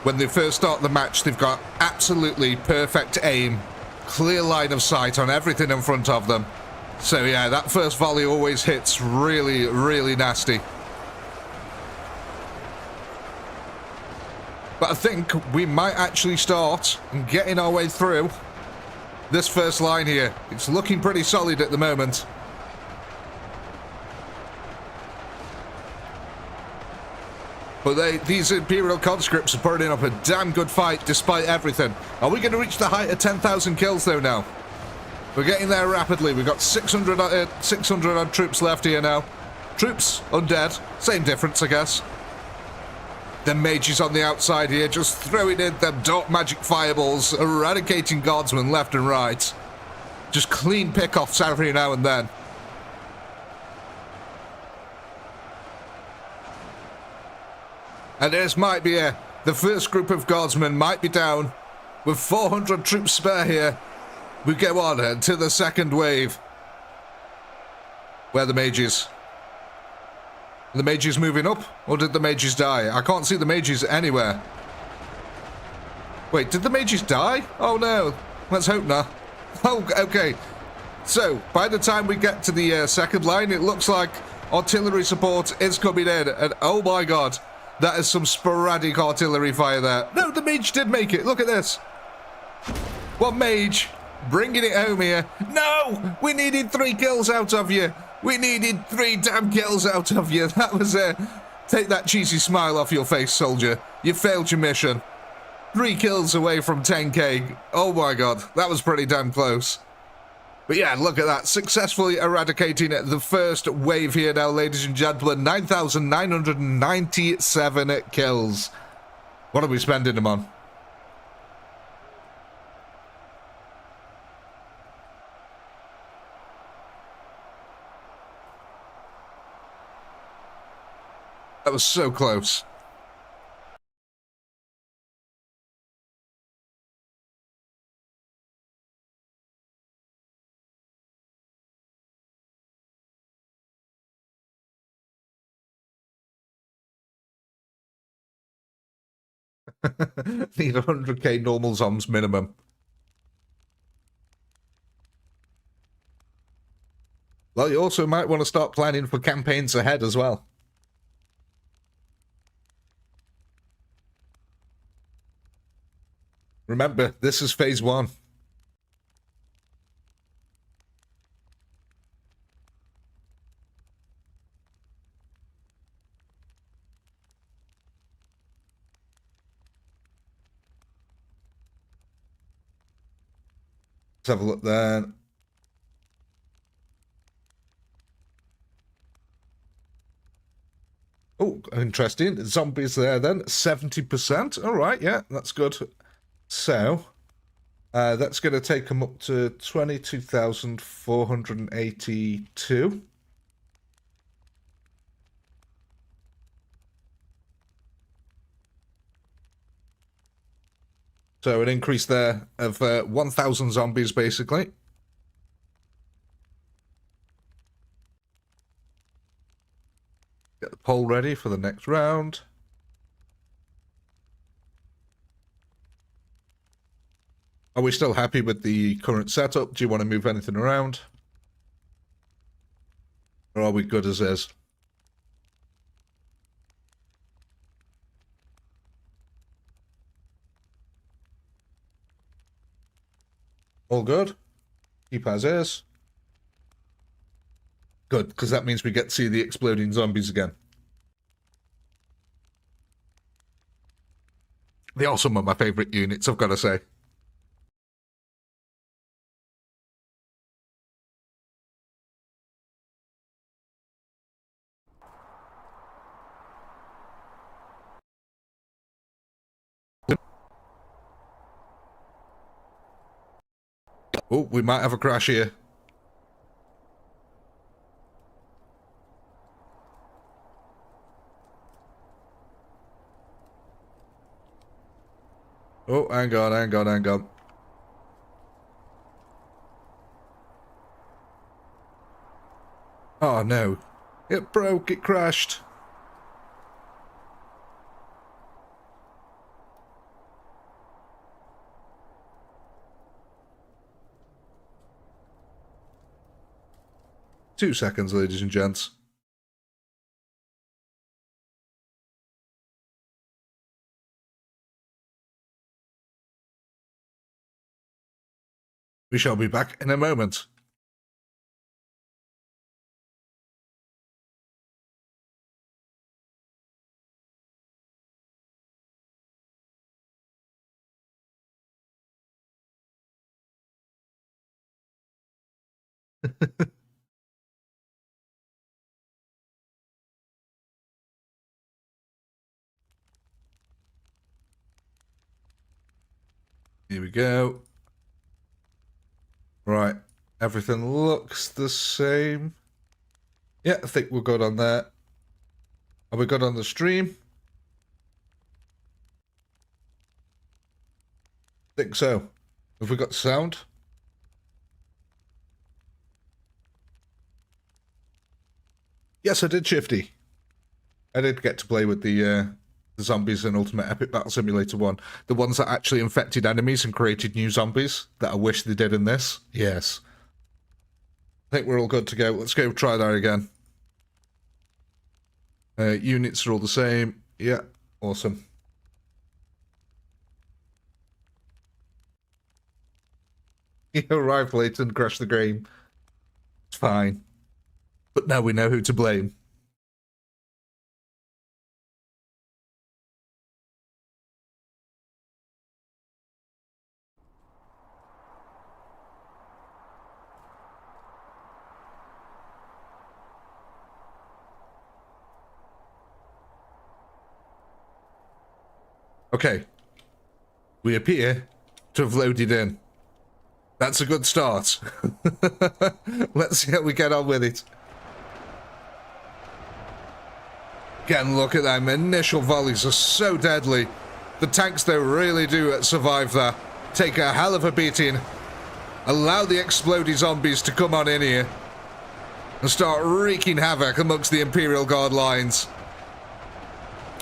When they first start the match, they've got absolutely perfect aim, clear line of sight on everything in front of them. So yeah, that first volley always hits really, really nasty. But I think we might actually start getting our way through this first line here. It's looking pretty solid at the moment. But these Imperial conscripts are putting up a damn good fight despite everything. Are we going to reach the height of 10,000 kills though now? We're getting there rapidly. We've got 600 odd troops left here now. Troops, undead. Same difference, I guess. The mages on the outside here just throwing in them dark magic fireballs, eradicating guardsmen left and right. Just clean pick-offs every now and then. And this might be the first group of guardsmen might be down. With 400 troops spare here, we go on to the second wave. Where are the mages? Are the mages moving up? Or did the mages die? I can't see the mages anywhere. Wait, did the mages die? Oh no. Let's hope not. Oh, okay. So, by the time we get to the second line, it looks like artillery support is coming in. And oh my god, that is some sporadic artillery fire there. No, the mage did make it. Look at this. One mage bringing it home here. No! We needed 3 kills out of you. We needed 3 damn kills out of you. That was take that cheesy smile off your face, soldier. You failed your mission. 3 kills away from 10k. Oh my god, that was pretty damn close. But yeah, look at that. Successfully eradicating the first wave here now, ladies and gentlemen. 9,997 kills. What are we spending them on? That was so close. Need 100k normal zoms minimum. Well, you also might want to start planning for campaigns ahead as well. Remember, this is phase 1. Let's have a look there. Oh, interesting. Zombies there then. 70%. All right, yeah, that's good. So, that's going to take them up to 22,482. So an increase there of 1,000 zombies, basically. Get the poll ready for the next round. Are we still happy with the current setup? Do you want to move anything around? Or are we good as is? All good? Keep as is? Good, because that means we get to see the exploding zombies again. They are some of my favourite units, I've got to say. Oh, we might have a crash here. Oh, hang on, hang on, hang on. Oh no. It broke, it crashed. Two seconds, ladies and gents. We shall be back in a moment. Here we go. Right. Everything looks the same. Yeah, I think we're good on there. Are we good on the stream? Think so. Have we got sound? Yes, I did, Shifty. I did get to play with the zombies in Ultimate Epic Battle Simulator 1. The ones that actually infected enemies and created new zombies that I wish they did in this. Yes. I think we're all good to go. Let's go try that again. Units are all the same. Yeah, awesome. You arrived late and crashed the game. It's fine. But now we know who to blame. Okay. We appear to have loaded in. That's a good start. Let's see how we get on with it. Again, look at them. Initial volleys are so deadly. The tanks, though, really do survive that. Take a hell of a beating. Allow the exploding zombies to come on in here and start wreaking havoc amongst the Imperial Guard lines.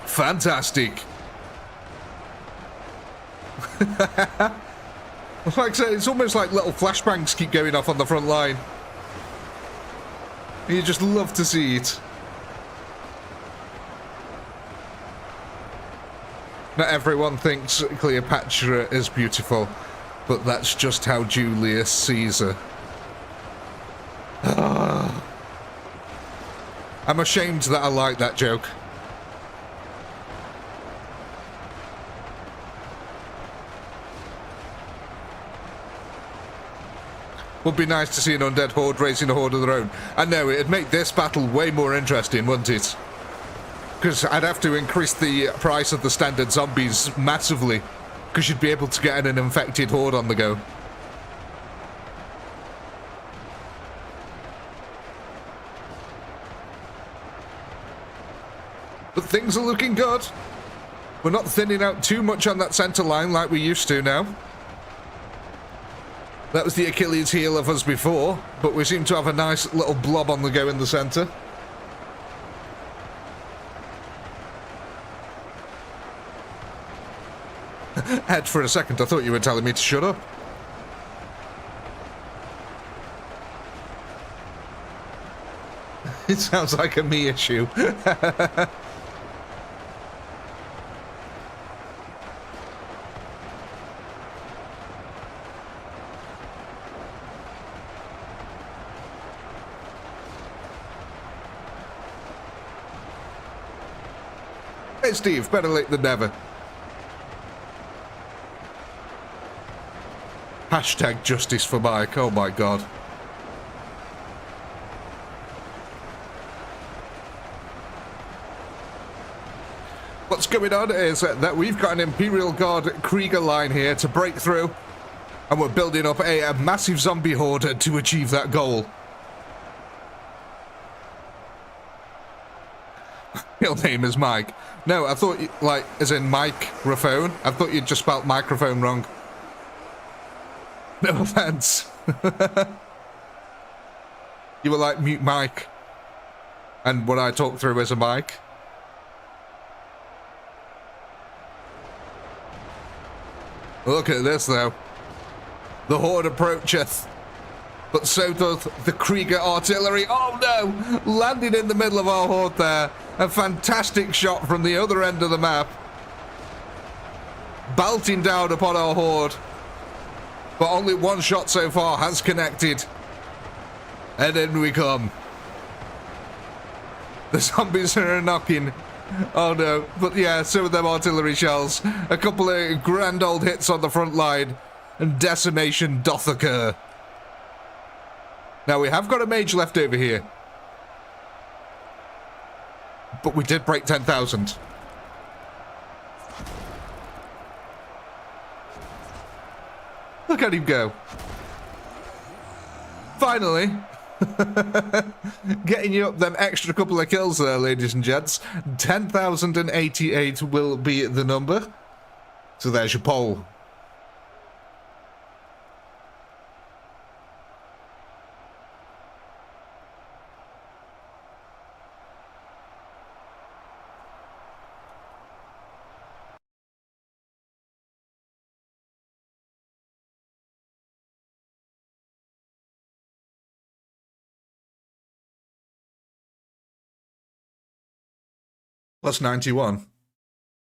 Fantastic. Like I say, it's almost like little flashbangs keep going off on the front line. You just love to see it. Not everyone thinks Cleopatra is beautiful, but that's just how Julius Caesar. I'm ashamed that I like that joke. Would be nice to see an undead horde raising a horde of their own. I know, it'd make this battle way more interesting, wouldn't it? Because I'd have to increase the price of the standard zombies massively, because you'd be able to get an infected horde on the go. But things are looking good. We're not thinning out too much on that centre line like we used to now. That was the Achilles heel of us before, but we seem to have a nice little blob on the go in the centre. Ed, for a second, I thought you were telling me to shut up. It sounds like a me issue. Hey Steve, better late than never. Hashtag justice for Mike, oh my god. What's going on is that we've got an Imperial Guard Krieger line here to break through, and we're building up a massive zombie horde to achieve that goal. Real name is Mike. No, I thought, like, as in microphone. I thought you'd just spelt microphone wrong. No offense. You were like mute mic. And what I talk through is a mic. Look at this, though. The horde approacheth. But so doth the Krieger artillery. Oh no! Landing in the middle of our horde there. A fantastic shot from the other end of the map. Belting down upon our horde. But only one shot so far has connected. And in we come. The zombies are knocking. Oh no. But yeah, so are them artillery shells. A couple of grand old hits on the front line. And decimation doth occur. Now, we have got a mage left over here. But we did break 10,000. Look at him go. Finally. Getting you up them extra couple of kills there, ladies and gents. 10,088 will be the number. So there's your poll. Plus 91.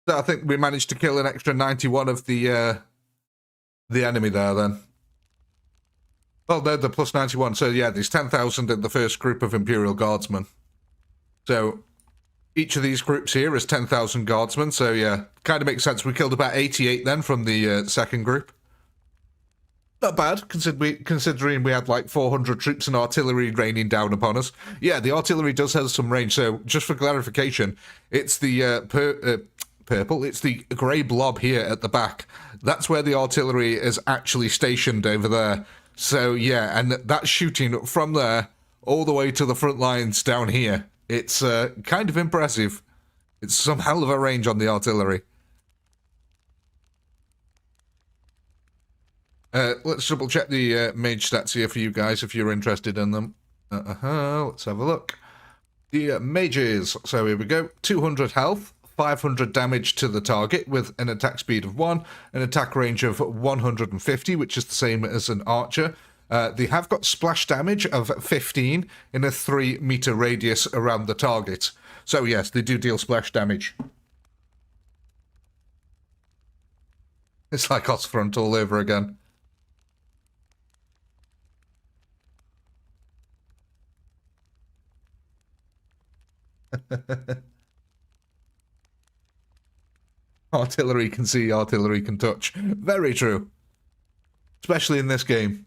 So I think we managed to kill an extra 91 of the enemy there then. Well, they're the plus 91. So yeah, there's 10,000 in the first group of Imperial Guardsmen. So each of these groups here is 10,000 Guardsmen. So yeah, kind of makes sense. We killed about 88 then from the second group. Not bad, considering we had like 400 troops and artillery raining down upon us. Yeah, the artillery does have some range, so just for clarification, it's the purple, it's the grey blob here at the back. That's where the artillery is actually stationed over there. So yeah, and that's shooting from there all the way to the front lines down here. It's kind of impressive. It's some hell of a range on the artillery. Let's double check the mage stats here for you guys if you're interested in them. Let's have a look. The mages. So here we go. 200 health, 500 damage to the target with an attack speed of 1, an attack range of 150, which is the same as an archer. They have got splash damage of 15 in a 3-meter radius around the target. So yes, they do deal splash damage. It's like Osfront all over again. Artillery can see, artillery can touch. Very true. Especially in this game.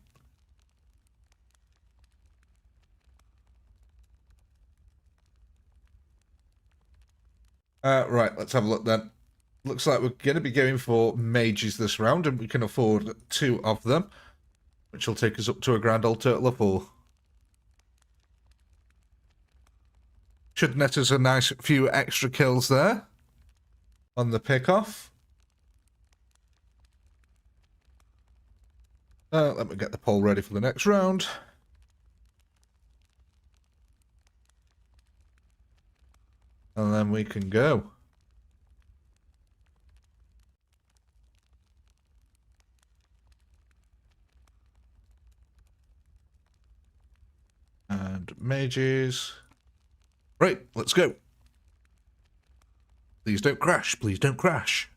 Right, let's have a look then. Looks like we're going to be going for mages this round, and we can afford 2 of them, which will take us up to a grand old total of 4. Should net us a nice few extra kills there on the pickoff. Let me get the poll ready for the next round. And then we can go. And mages. Right, let's go. Please don't crash. Please don't crash.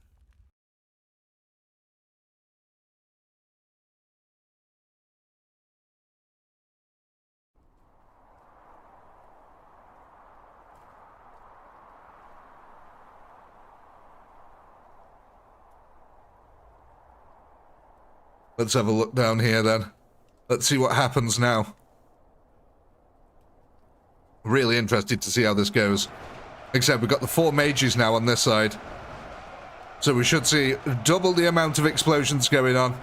Let's have a look down here then. Let's see what happens now. Really interested to see how this goes. Except we've got the 4 mages now on this side. So we should see double the amount of explosions going on.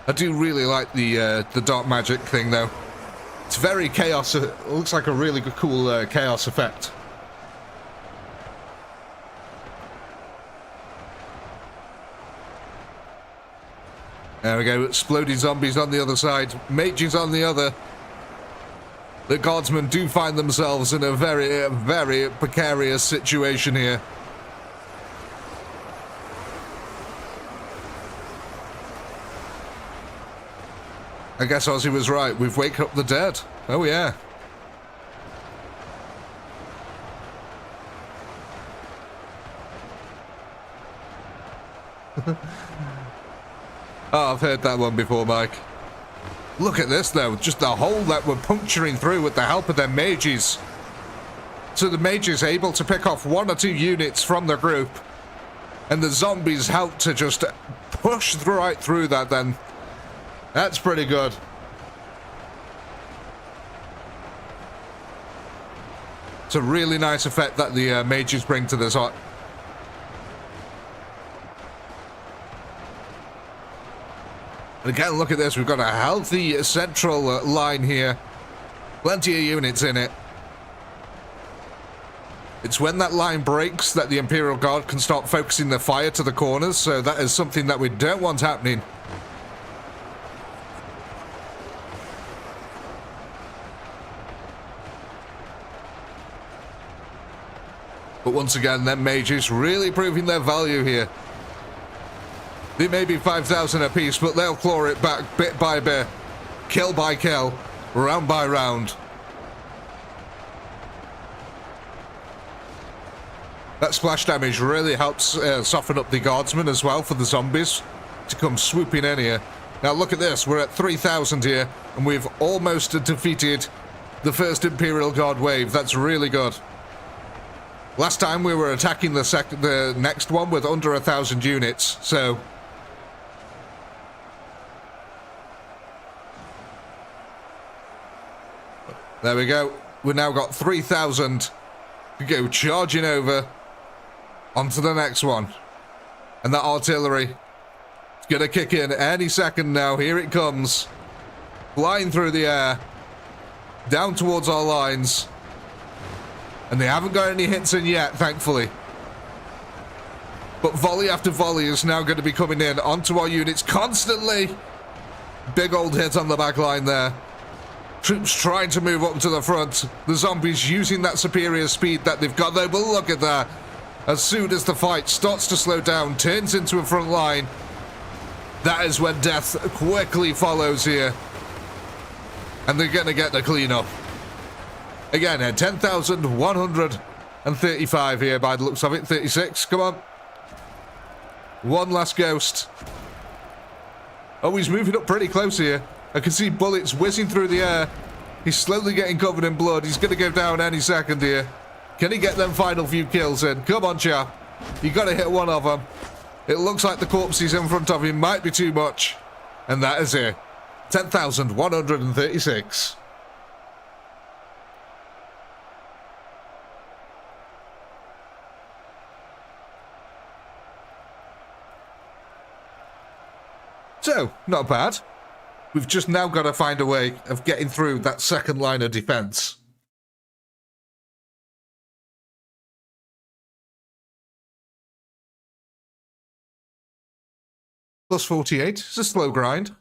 I do really like the dark magic thing though. It's very chaos. It looks like a really cool chaos effect. There we go, exploding zombies on the other side, mages on the other. The guardsmen do find themselves in a very, very precarious situation here. I guess Ozzy was right, we've waked up the dead. Oh yeah. Oh, I've heard that one before, Mike. Look at this, though. Just the hole that we're puncturing through with the help of their mages. So the mages able to pick off 1 or 2 units from the group. And the zombies help to just push right through that, then. That's pretty good. It's a really nice effect that the mages bring to this. And again, look at this. We've got a healthy central line here. Plenty of units in it. It's when that line breaks that the Imperial Guard can start focusing their fire to the corners, so that is something that we don't want happening. But once again, them mages really proving their value here. They may be 5,000 apiece, but they'll claw it back bit by bit, kill by kill, round by round. That splash damage really helps soften up the guardsmen as well for the zombies to come swooping in here. Now look at this, we're at 3,000 here, and we've almost defeated the first Imperial Guard wave. That's really good. Last time we were attacking the next one with under 1,000 units, so... There we go. We've now got 3,000 to go charging over onto the next one. And that artillery is going to kick in any second now. Here it comes. Flying through the air. Down towards our lines. And they haven't got any hits in yet, thankfully. But volley after volley is now going to be coming in onto our units constantly. Big old hit on the back line there. Troops trying to move up to the front. The zombies using that superior speed that they've got though. But look at that. As soon as the fight starts to slow down, turns into a front line, that is when death quickly follows here. And they're going to get the cleanup. Again, 10,135 here by the looks of it. 36, come on. One last ghost. Oh, he's moving up pretty close here. I can see bullets whizzing through the air. He's slowly getting covered in blood. He's going to go down any second here. Can he get them final few kills in? Come on, chap. You got to hit one of them. It looks like the corpses in front of him might be too much. And that is it. 10,136. So, not bad. We've just now got to find a way of getting through that second line of defense. Plus 48. It's a slow grind.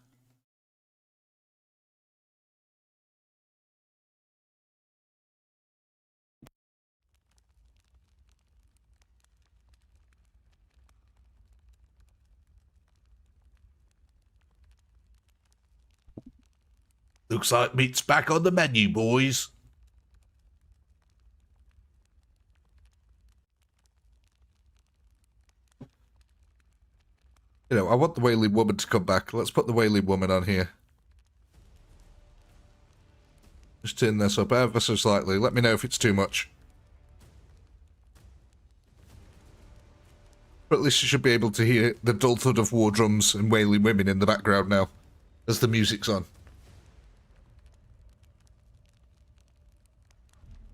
Looks like meat's back on the menu, boys. You know, I want the Wailing Woman to come back. Let's put the Wailing Woman on here. Just turn this up ever so slightly. Let me know if it's too much. But at least you should be able to hear the dull thud of war drums and wailing women in the background now, as the music's on.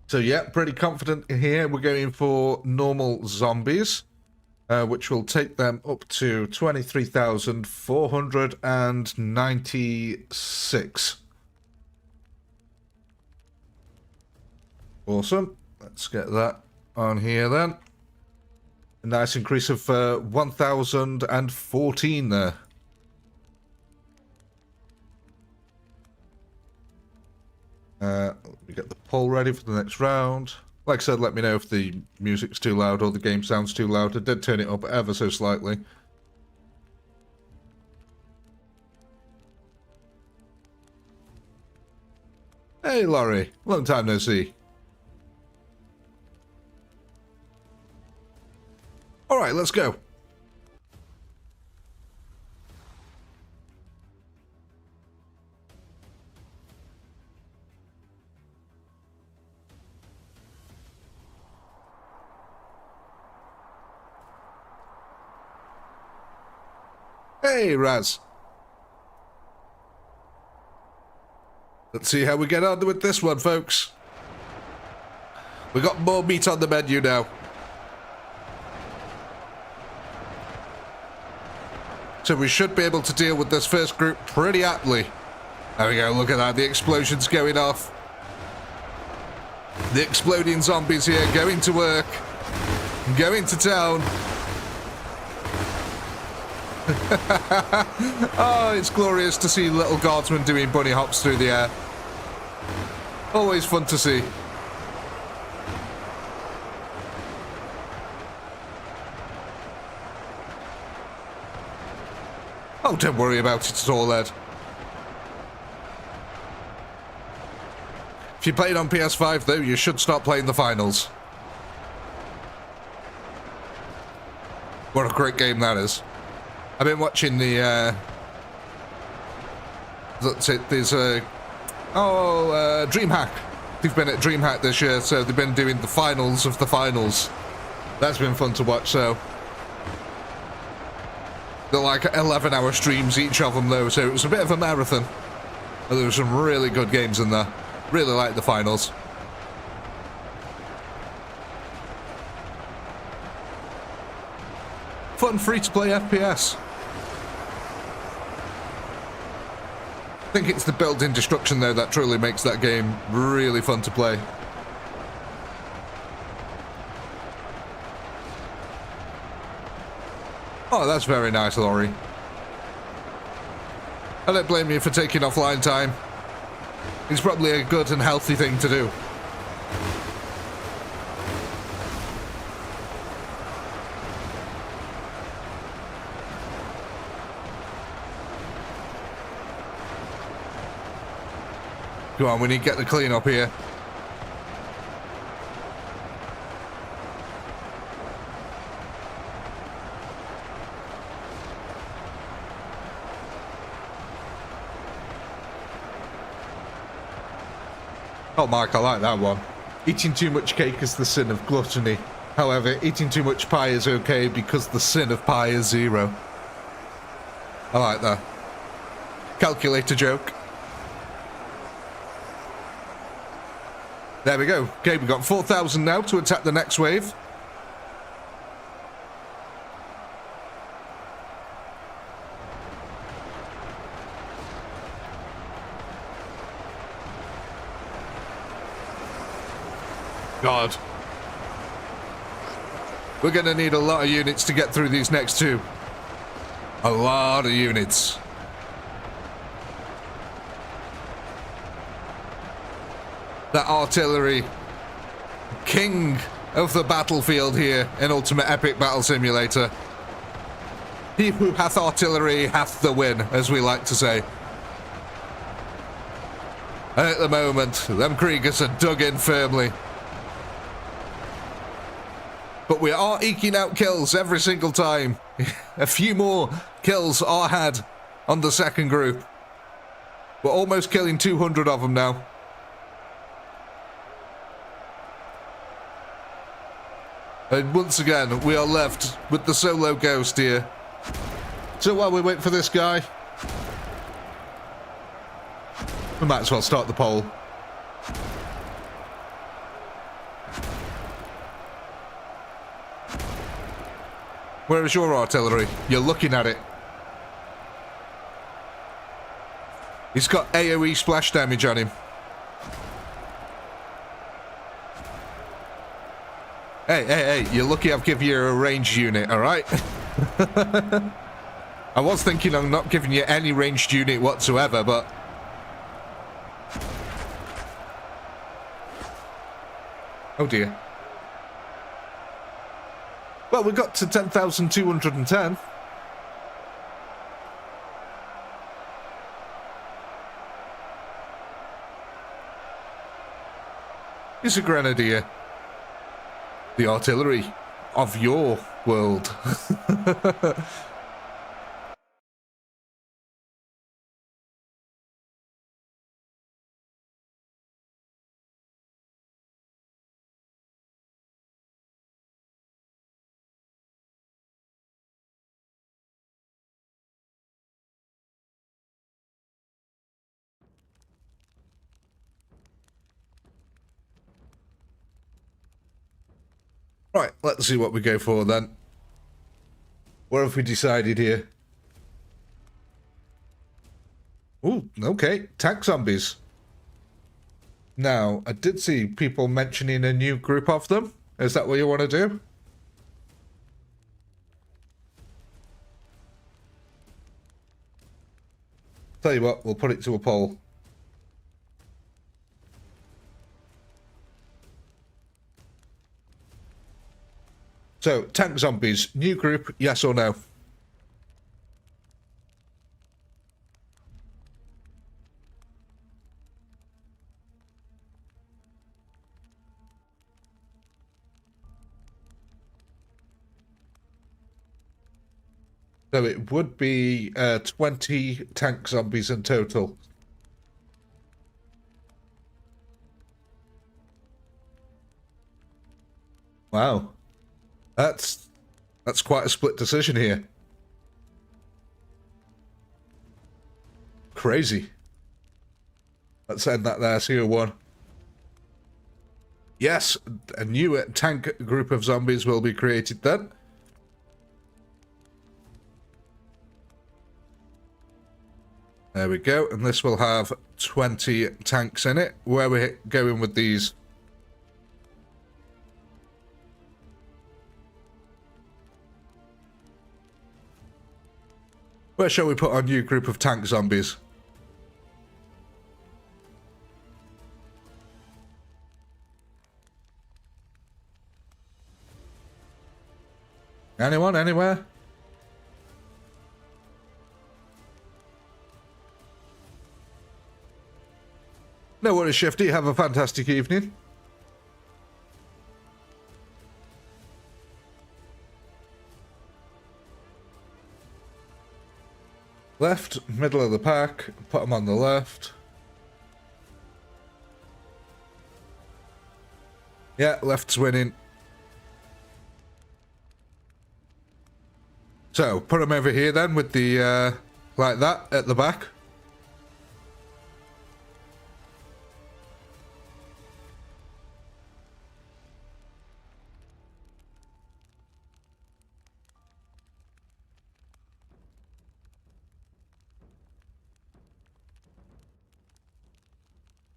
So yeah, pretty confident here. We're going for normal zombies, which will take them up to 23,496. Awesome. Let's get that on here then. A nice increase of 1,014 there. We get the poll ready for the next round. Like I said, let me know if the music's too loud or the game sounds too loud. I did turn it up ever so slightly. Hey Laurie, long time no see. Alright, let's go. Hey, Raz. Let's see how we get on with this one, folks. We got more meat on the menu now. So we should be able to deal with this first group pretty aptly. There we go, look at that, the explosions going off. The exploding zombies here going to work. Going to town. Oh, it's glorious to see little guardsmen doing bunny hops through the air. Always fun to see. Oh, don't worry about it at all, Ed. If you played on PS5, though, you should start playing the finals. What a great game that is. I've been watching the, that's it, there's DreamHack. They've been at DreamHack this year, so they've been doing the finals of the finals. That's been fun to watch, so. They're like 11-hour streams, each of them, though, so it was a bit of a marathon. But there were some really good games in there. Really like the finals. Fun, free-to-play FPS. I think it's the building destruction, though, that truly makes that game really fun to play. Oh, that's very nice, Laurie. I don't blame you for taking offline time. It's probably a good and healthy thing to do. Come on, we need to get the clean up here. Oh, Mark, I like that one. Eating too much cake is the sin of gluttony. However, eating too much pie is okay because the sin of pie is 0. I like that. Calculator joke. There we go. Okay, we've got 4,000 now to attack the next wave. God. We're going to need a lot of units to get through these next two. A lot of units. That artillery. King of the battlefield here in Ultimate Epic Battle Simulator. He who hath artillery hath the win, as we like to say. And at the moment, them Kriegers are dug in firmly. But we are eking out kills every single time. A few more kills are had on the second group. We're almost killing 200 of them now. And once again, we are left with the solo ghost here. So while we wait for this guy, we might as well start the poll. Where is your artillery? You're looking at it. He's got AoE splash damage on him. Hey, you're lucky I've given you a ranged unit, alright? I was thinking I'm not giving you any ranged unit whatsoever, but... Oh dear. Well, we got to 10,210. He's a grenadier. The artillery of your world. Right, let's see what we go for then. What have we decided here? Ooh, okay. Tank zombies. Now, I did see people mentioning a new group of them. Is that what you want to do? Tell you what, we'll put it to a poll. So, tank zombies, new group, yes or no? So it would be 20 tank zombies in total. Wow. That's quite a split decision here. Crazy. Let's end that there, CO1. Yes, a new tank group of zombies will be created then. There we go, and this will have 20 tanks in it. Where we're going with these? Where shall we put our new group of tank zombies? Anyone? Anywhere? No worries, Shifty. Have a fantastic evening. Left, middle of the pack. Put them on the left. Yeah, left's winning. So, put them over here then with the, like that, at the back.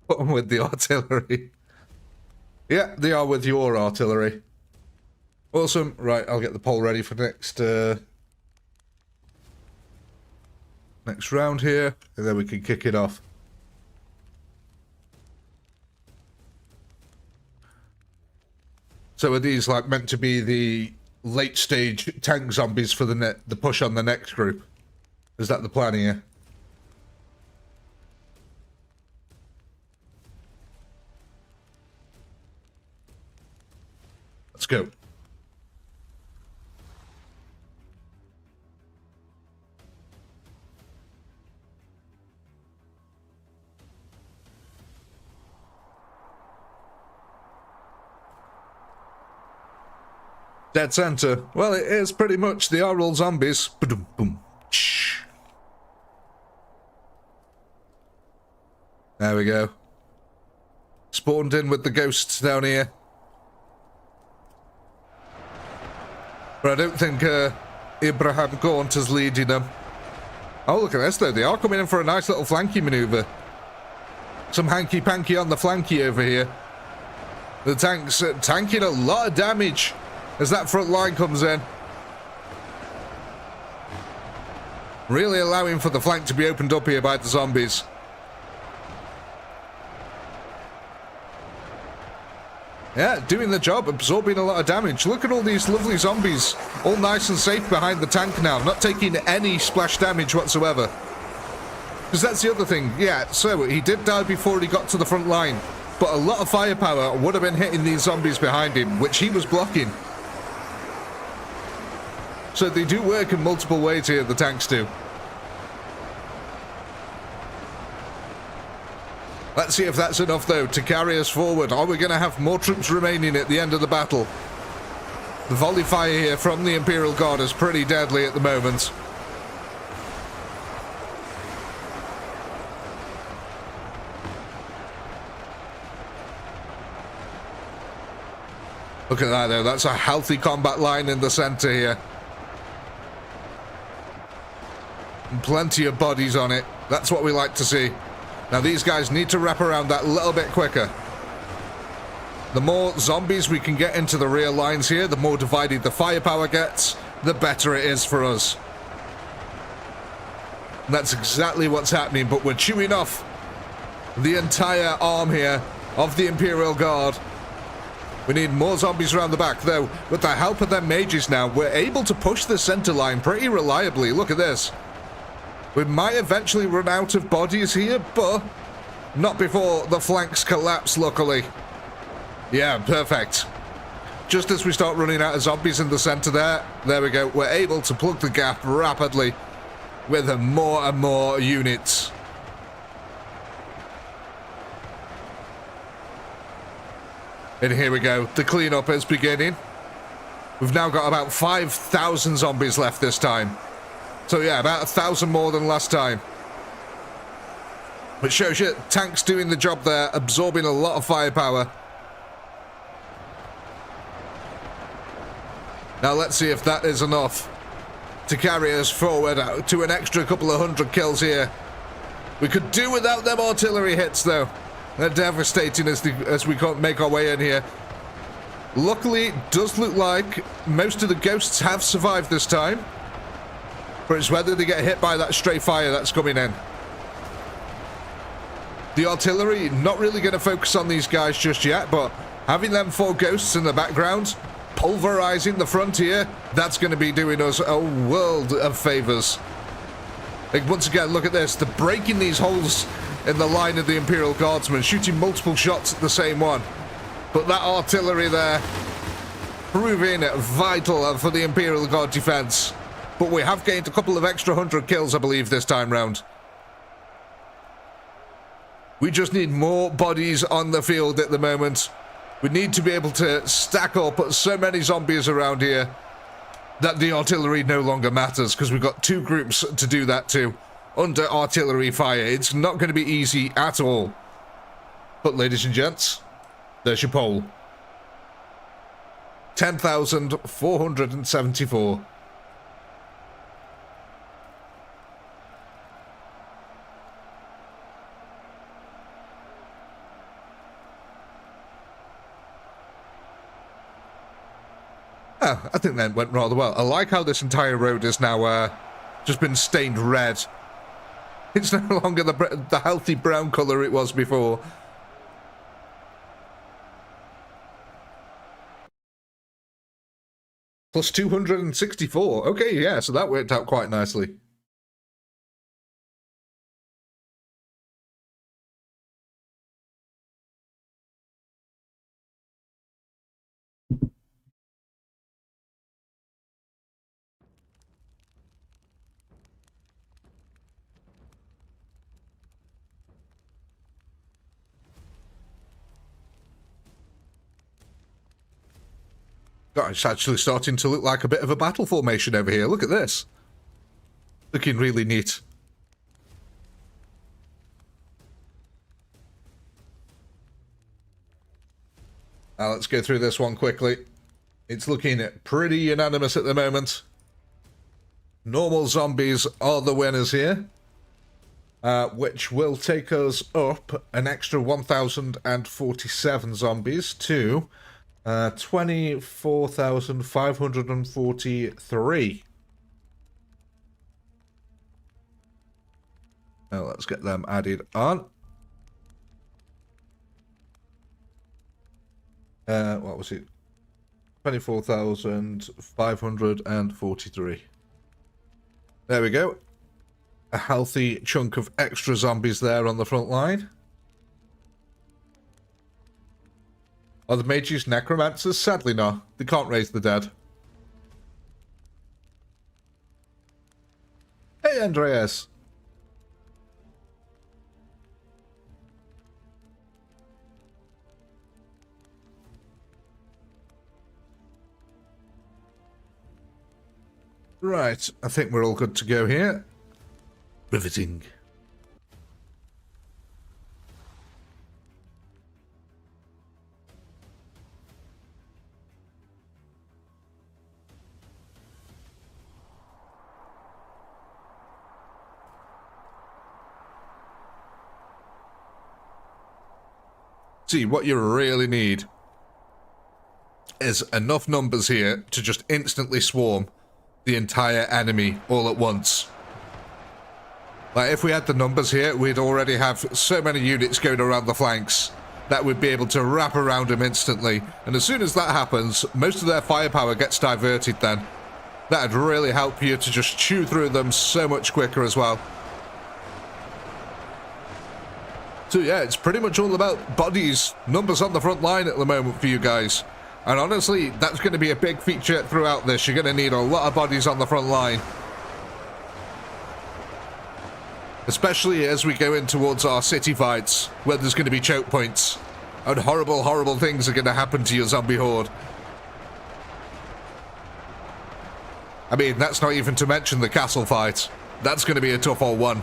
Put them with the artillery. Yeah, they are with your artillery. Awesome. Right, I'll get the poll ready for next next round here, and then we can kick it off. So are these like meant to be the late stage tank zombies for the push on the next group? Is that the plan here? Let's go. Dead center. Well, it is pretty much. They are all zombies. Boom, boom. There we go. Spawned in with the ghosts down here. But I don't think Abraham Gaunt is leading them. Oh, look at this though. They are coming in for a nice little flanky maneuver. Some hanky-panky on the flanky over here. The tanks tanking a lot of damage as that front line comes in. Really allowing for the flank to be opened up here by the zombies. Yeah, doing the job, absorbing a lot of damage. Look at all these lovely zombies. All nice and safe behind the tank now. Not taking any splash damage whatsoever. Because that's the other thing. Yeah, so he did die before he got to the front line. But a lot of firepower would have been hitting these zombies behind him, which he was blocking. So they do work in multiple ways here, the tanks do. Let's see if that's enough, though, to carry us forward. Are we going to have more troops remaining at the end of the battle? The volley fire here from the Imperial Guard is pretty deadly at the moment. Look at that, though. That's a healthy combat line in the center here. And plenty of bodies on it. That's what we like to see. Now these guys need to wrap around that a little bit quicker. The more zombies we can get into the rear lines here, the more divided the firepower gets, the better it is for us. And that's exactly what's happening, but we're chewing off the entire arm here of the Imperial Guard. We need more zombies around the back, though. With the help of them mages now, we're able to push the center line pretty reliably. Look at this. We might eventually run out of bodies here, but not before the flanks collapse, luckily. Yeah, perfect. Just as we start running out of zombies in the center there we go. We're able to plug the gap rapidly with more and more units. And here we go. The cleanup is beginning. We've now got about 5,000 zombies left this time. So yeah, about 1,000 more than last time. Which shows you tanks doing the job there, absorbing a lot of firepower. Now let's see if that is enough to carry us forward to an extra couple of 100 kills here. We could do without them artillery hits, though. They're devastating as we can't make our way in here. Luckily, it does look like most of the ghosts have survived this time. But it's whether they get hit by that stray fire that's coming in. The artillery, not really going to focus on these guys just yet, but having them 4 ghosts in the background, pulverizing the frontier, that's going to be doing us a world of favors. Like, once again, look at this. They're breaking these holes in the line of the Imperial Guardsmen, shooting multiple shots at the same one. But that artillery there, proving vital for the Imperial Guard defense. But we have gained a couple of extra 100 kills, I believe, this time round. We just need more bodies on the field at the moment. We need to be able to stack up so many zombies around here that the artillery no longer matters, because we've got 2 groups to do that to under artillery fire. It's not going to be easy at all. But ladies and gents, there's your poll. 10,474. Oh, I think that went rather well. I like how this entire road is now just been stained red. It's no longer the healthy brown colour it was before. Plus 264. Okay, yeah, so that worked out quite nicely. God, it's actually starting to look like a bit of a battle formation over here. Look at this. Looking really neat. Now let's go through this one quickly. It's looking pretty unanimous at the moment. Normal zombies are the winners here. Which will take us up an extra 1,047 zombies to 24,543. Now let's get them added on. What was it? 24,543. There we go. A healthy chunk of extra zombies there on the front line. Are the mages necromancers? Sadly not. They can't raise the dead. Hey, Andreas. Right, I think we're all good to go here. Riveting. See, what you really need is enough numbers here to just instantly swarm the entire enemy all at once. Like, if we had the numbers here, we'd already have so many units going around the flanks that we'd be able to wrap around them instantly. And as soon as that happens, most of their firepower gets diverted then. That'd really help you to just chew through them so much quicker as well. So yeah, it's pretty much all about bodies, numbers on the front line at the moment for you guys. And honestly, that's going to be a big feature throughout this. You're going to need a lot of bodies on the front line. Especially as we go in towards our city fights, where there's going to be choke points. And horrible, horrible things are going to happen to your zombie horde. I mean, that's not even to mention the castle fight. That's going to be a tough old one.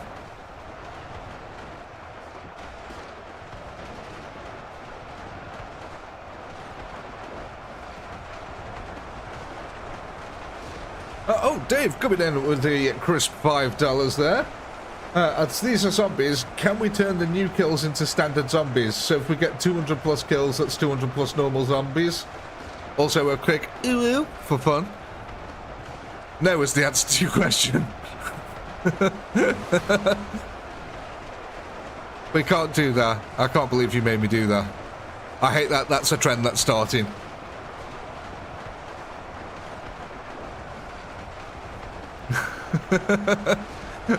Oh, Dave coming in with the crisp $5 there. As these are zombies, can we turn the new kills into standard zombies? So if we get 200 plus kills, that's 200 plus normal zombies. Also a quick ooh for fun. No is the answer to your question. We can't do that. I can't believe you made me do that. I hate that. That's a trend that's starting.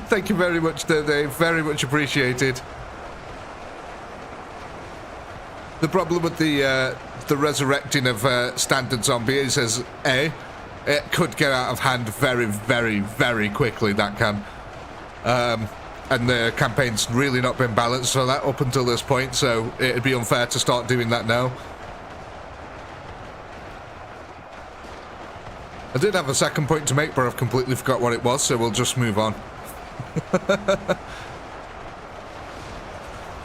Thank you very much, Dave. Very much appreciated. The problem with the resurrecting of standard zombies is A, it could get out of hand very, very, very quickly. That can, and the campaign's really not been balanced for that up until this point. So it'd be unfair to start doing that now. I did have a second point to make, but I've completely forgot what it was, so we'll just move on.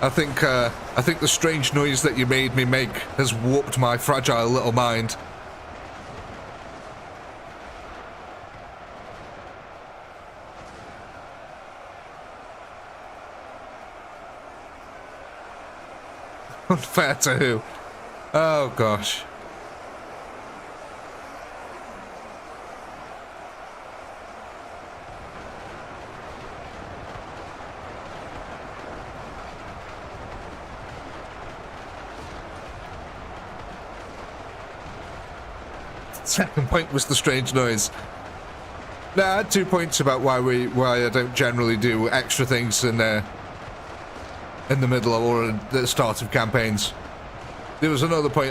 I think the strange noise that you made me make has warped my fragile little mind. Unfair to who? Oh gosh. Second point was the strange noise. Now, I had 2 points about why I don't generally do extra things in the middle or at the start of campaigns. There was another point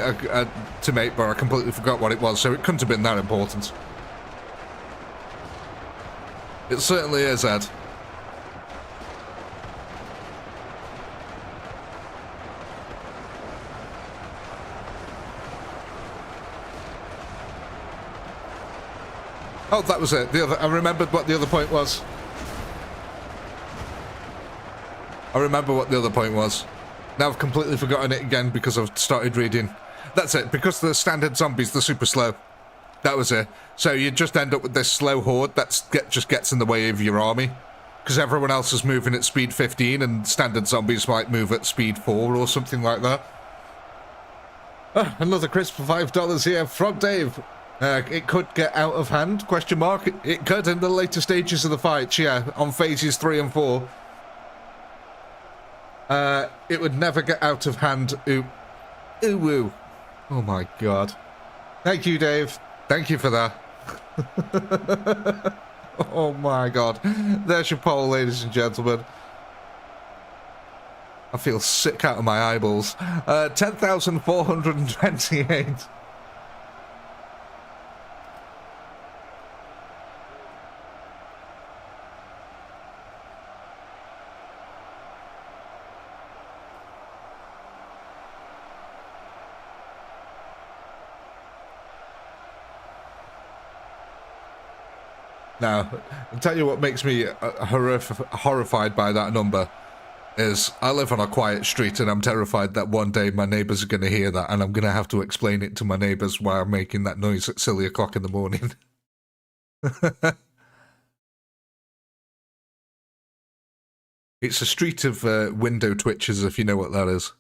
to make, but I completely forgot what it was, so it couldn't have been that important. It certainly is, Ed. Oh, that was it. I remembered what the other point was. I remember what the other point was. Now I've completely forgotten it again because I've started reading. That's it. Because the standard zombies, they're super slow. That was it. So you just end up with this slow horde that just gets in the way of your army. Because everyone else is moving at speed 15 and standard zombies might move at speed 4 or something like that. Oh, another crisp for $5 here from Dave. It could get out of hand, question mark. It could in the later stages of the fight, yeah, on phases 3 and 4. It would never get out of hand. Ooh. Ooh, woo. Oh my god. Thank you, Dave. Thank you for that. Oh my god. There's your poll, ladies and gentlemen. I feel sick out of my eyeballs. 10,428. Now, I'll tell you what makes me horrified by that number is I live on a quiet street and I'm terrified that one day my neighbours are going to hear that and I'm going to have to explain it to my neighbours why I'm making that noise at silly o'clock in the morning. It's a street of window twitches, if you know what that is.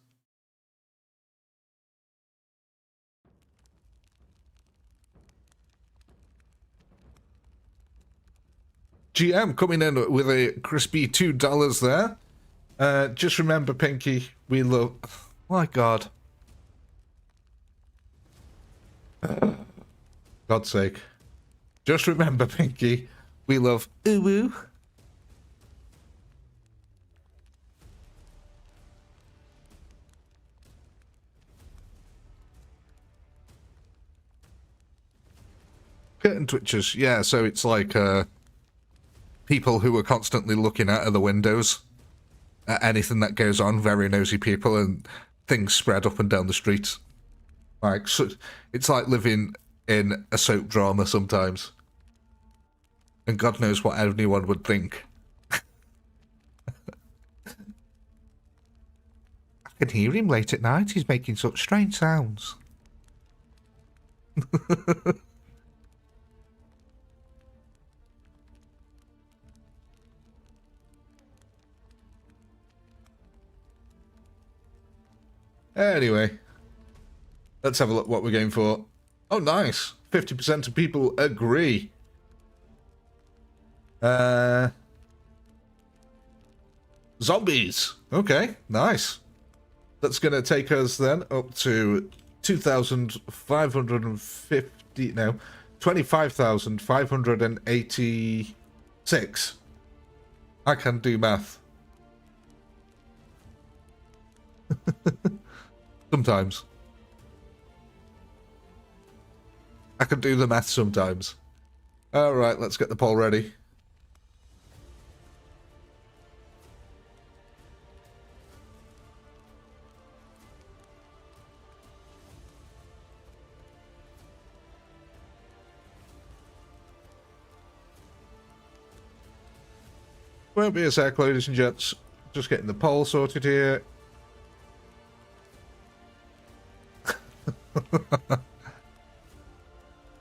GM coming in with a crispy $2 there. Just remember, Pinky, we love... My God. God's sake. Just remember, Pinky, we love ooh-woo. Curtain twitchers, yeah, so it's like people who are constantly looking out of the windows at anything that goes on, very nosy people, and things spread up and down the streets. Like, so, it's like living in a soap drama sometimes. And God knows what anyone would think. I can hear him late at night, he's making such strange sounds. Anyway, let's have a look what we're going for. Oh, nice. 50% of people agree. Zombies. Okay, nice. That's going to take us then up to 2,550, no, 25,586. I can do math. Sometimes. I can do the math sometimes. Alright, let's get the poll ready. Won't be a sec, ladies and gents. Just getting the poll sorted here.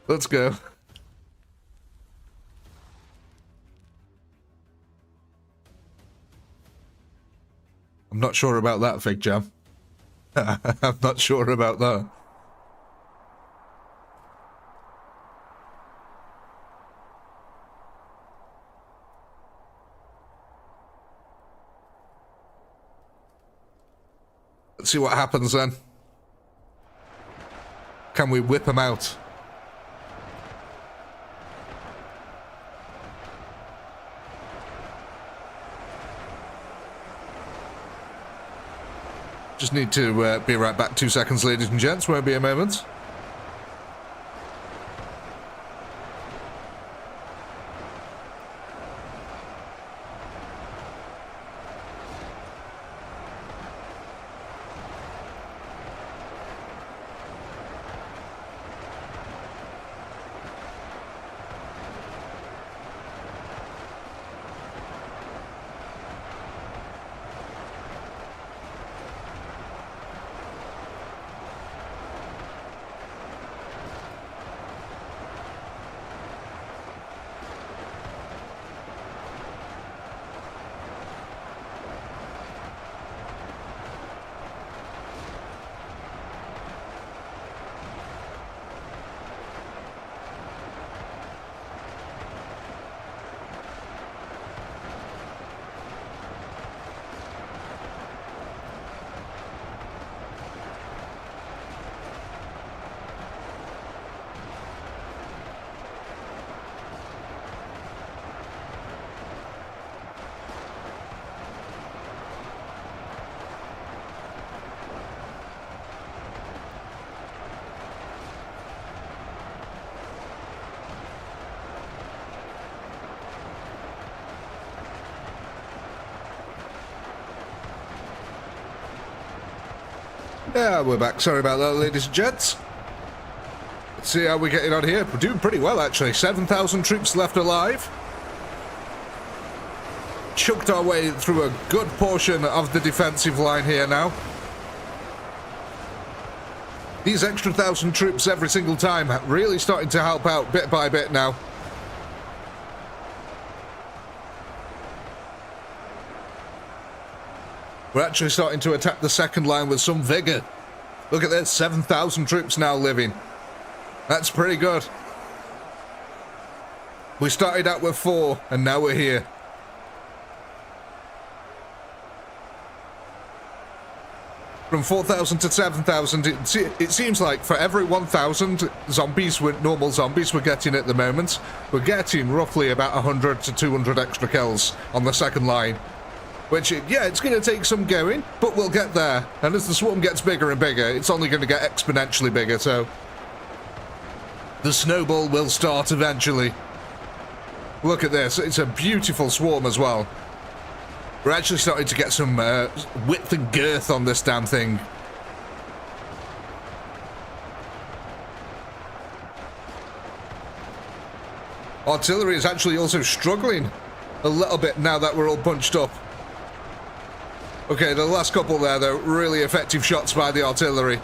Let's go. I'm not sure about that, Fig Jam. I'm not sure about that. Let's see what happens then. Can we whip them out? Just need to be right back 2 seconds, ladies and gents. Won't be a moment. Yeah, we're back. Sorry about that, ladies and gents. Let's see how we're getting on here. We're doing pretty well, actually. 7,000 troops left alive. Chucked our way through a good portion of the defensive line here now. These extra 1,000 troops every single time really starting to help out bit by bit now. We're actually starting to attack the second line with some vigor. Look at this, 7,000 troops now living. That's pretty good. We started out with 4, and now we're here. From 4,000 to 7,000, it seems like for every 1,000 zombies, normal zombies we're getting at the moment, we're getting roughly about 100 to 200 extra kills on the second line. Which, yeah, it's going to take some going, but we'll get there. And as the swarm gets bigger and bigger, it's only going to get exponentially bigger, so... the snowball will start eventually. Look at this, it's a beautiful swarm as well. We're actually starting to get some width and girth on this damn thing. Artillery is actually also struggling a little bit now that we're all bunched up. Okay, the last couple there, though, really effective shots by the artillery.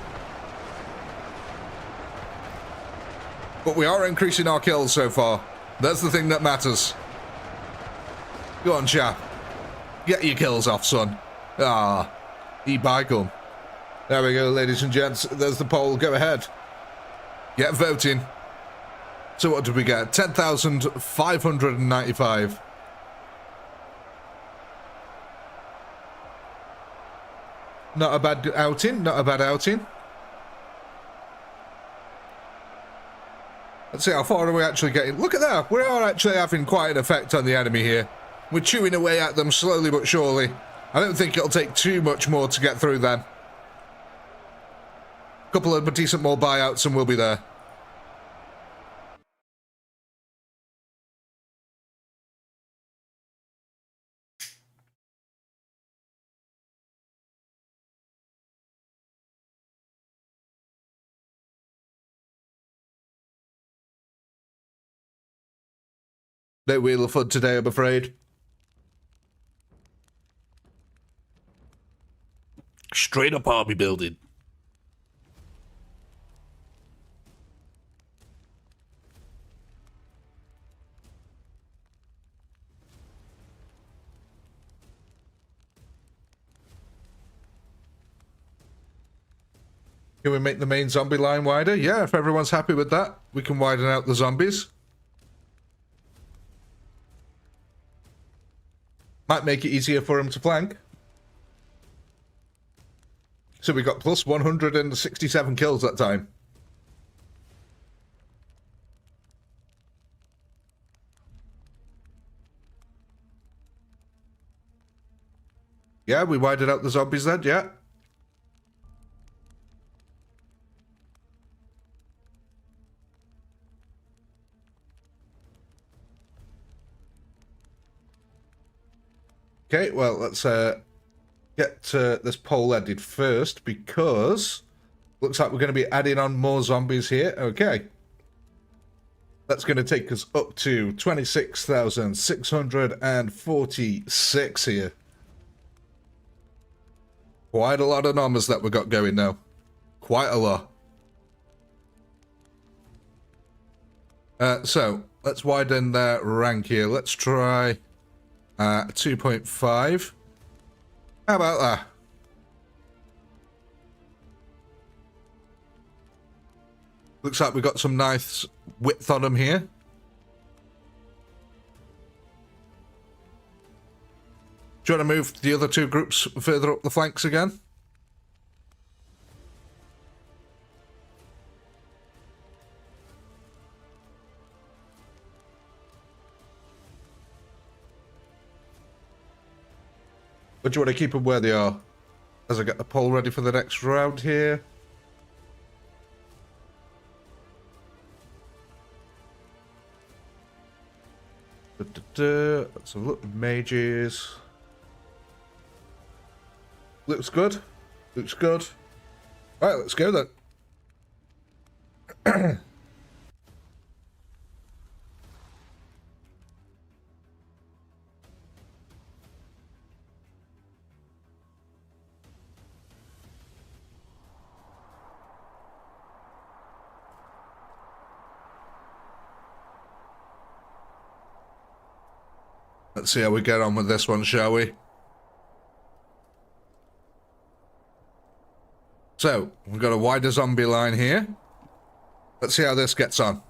But we are increasing our kills so far. That's the thing that matters. Go on, chap. Get your kills off, son. Ah, e-bike 'em. There we go, ladies and gents. There's the poll. Go ahead. Get voting. So what did we get? 10,595. Not a bad outing, not a bad outing. Let's see, how far are we actually getting? Look at that, we are actually having quite an effect on the enemy here. We're chewing away at them slowly but surely. I don't think it'll take too much more to get through them. A couple of decent more buyouts and we'll be there. No Wheel of Fun today, I'm afraid. Straight up army building. Can we make the main zombie line wider? Yeah, if everyone's happy with that, we can widen out the zombies. Might make it easier for him to flank. So we got plus 167 kills that time. Yeah, we widened out the zombies then, yeah. Okay, well, let's get this poll ended first, because looks like we're going to be adding on more zombies here. Okay. That's going to take us up to 26,646 here. Quite a lot of numbers that we got going now. Quite a lot. So, let's widen their rank here. Let's try 2.5. How about that? Looks like we've got some nice width on them here. Do you want to move the other two groups further up the flanks again? Or do you want to keep them where they are? As I get the poll ready for the next round here. Let's have a look at mages. Looks good. Looks good. Alright, let's go then. Let's see how we get on with this one, shall we? So, we've got a wider zombie line here. Let's see how this gets on.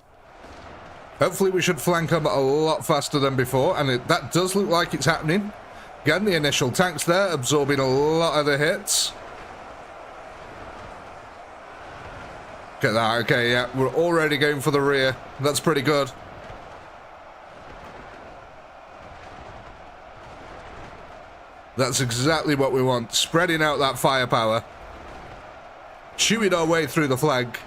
Hopefully we should flank them a lot faster than before, and that does look like it's happening. Again, the initial tanks there absorbing a lot of the hits. Look at that. Okay, yeah, we're already going for the rear. That's pretty good. That's exactly what we want. Spreading out that firepower. Chewing our way through the flank.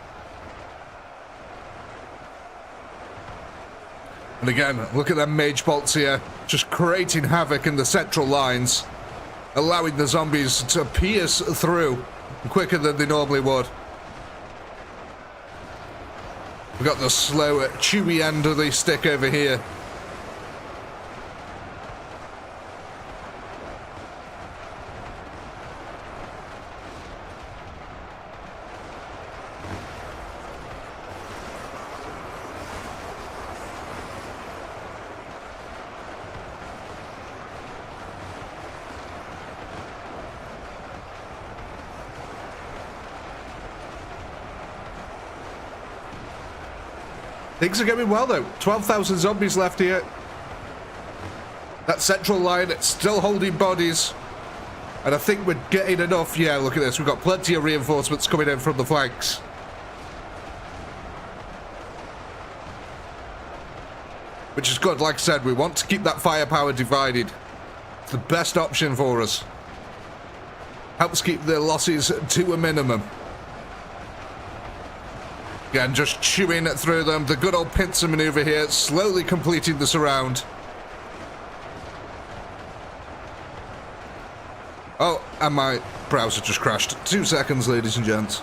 And again, look at them mage bolts here. Just creating havoc in the central lines. Allowing the zombies to pierce through quicker than they normally would. We've got the slow, chewy end of the stick over here. Things are going well, though. 12,000 zombies left here. That central line, it's still holding bodies. And I think we're getting enough. Yeah, look at this. We've got plenty of reinforcements coming in from the flanks. Which is good. Like I said, we want to keep that firepower divided. It's the best option for us. Helps keep the losses to a minimum. Again, just chewing through them. The good old pincer maneuver here, slowly completing the surround. Oh, and my browser just crashed. 2 seconds, ladies and gents.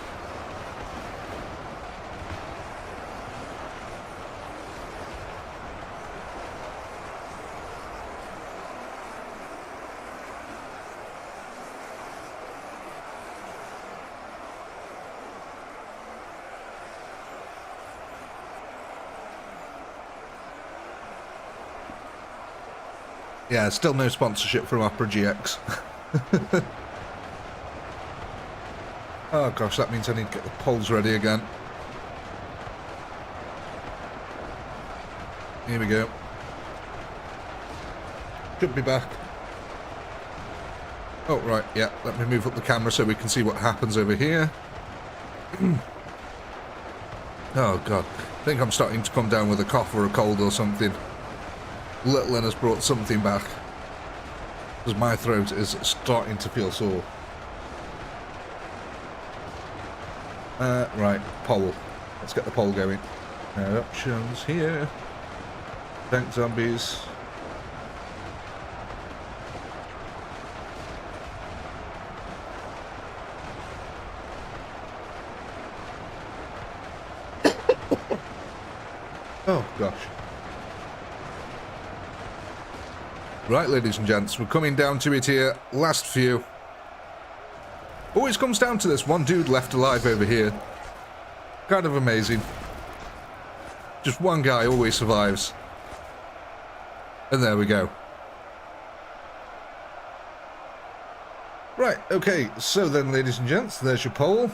Yeah, still no sponsorship from Opera GX. Oh gosh, that means I need to get the poles ready again. Here we go. Should be back. Oh, right, yeah. Let me move up the camera so we can see what happens over here. Oh god. I think I'm starting to come down with a cough or a cold or something. Little has brought something back. Because my throat is starting to feel sore. Right, pole. Let's get the pole going. Options here. Tank zombies. Oh gosh. Right, ladies and gents, we're coming down to it here. Last few. Always comes down to this one dude left alive over here. Kind of amazing. Just one guy always survives. And there we go. Right, okay, so then, ladies and gents, there's your poll.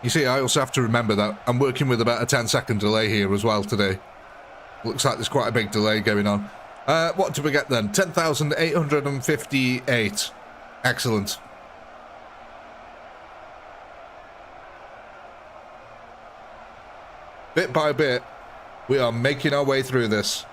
You see, I also have to remember that I'm working with about a 10-second delay here as well today. Looks like there's quite a big delay going on. What did we get then? 10,858. Excellent. Bit by bit, we are making our way through this.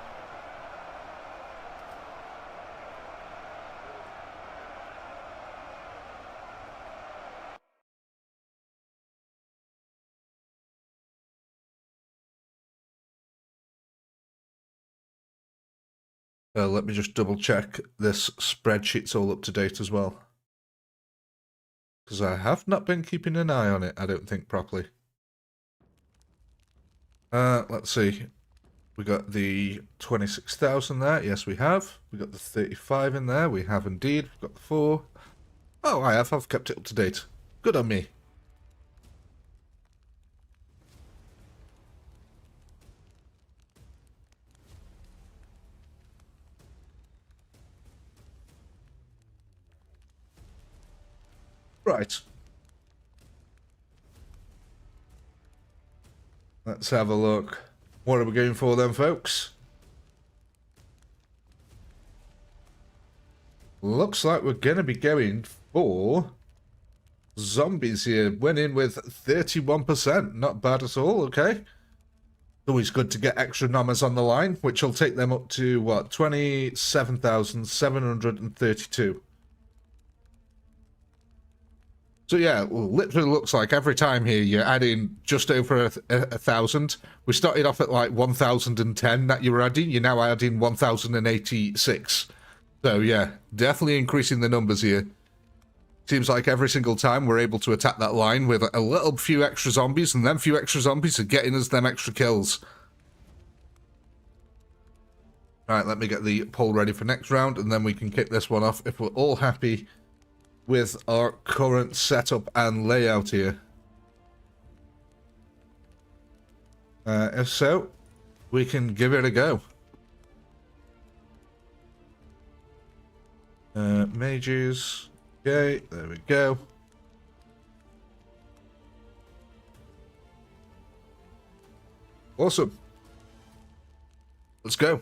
Let me just double check this spreadsheet's all up to date as well. Because I have not been keeping an eye on it, I don't think, properly. Let's see. We got the 26,000 there. Yes, we have. We got the 35 in there. We have indeed. We've got the 4. Oh, I have. I've kept it up to date. Good on me. Right. Let's have a look. What are we going for then, folks? Looks like we're going to be going for zombies here. Went in with 31%. Not bad at all, okay. Always good to get extra numbers on the line, which will take them up to, what, 27,732. So yeah, well, literally looks like every time here you're adding just over a thousand. We started off at like 1,010 that you were adding. You're now adding 1,086. So yeah, definitely increasing the numbers here. Seems like every single time we're able to attack that line with a little few extra zombies, and them few extra zombies are getting us them extra kills. Alright, let me get the poll ready for next round, and then we can kick this one off if we're all happy with our current setup and layout here. If so, we can give it a go. Mages. Okay, there we go. Awesome. Let's go.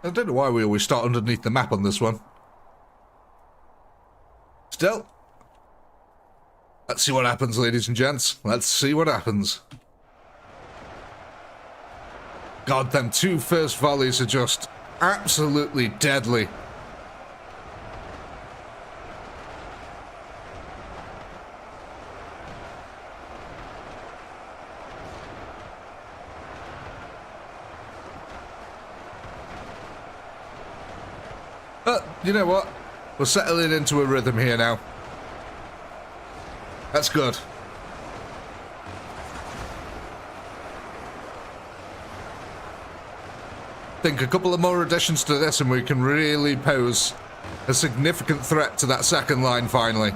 I don't know why we always start underneath the map on this one. Still. Let's see what happens, ladies and gents. Let's see what happens. God, them two first volleys are just absolutely deadly. But, you know what? We're settling into a rhythm here now. That's good. I think a couple of more additions to this and we can really pose a significant threat to that second line finally.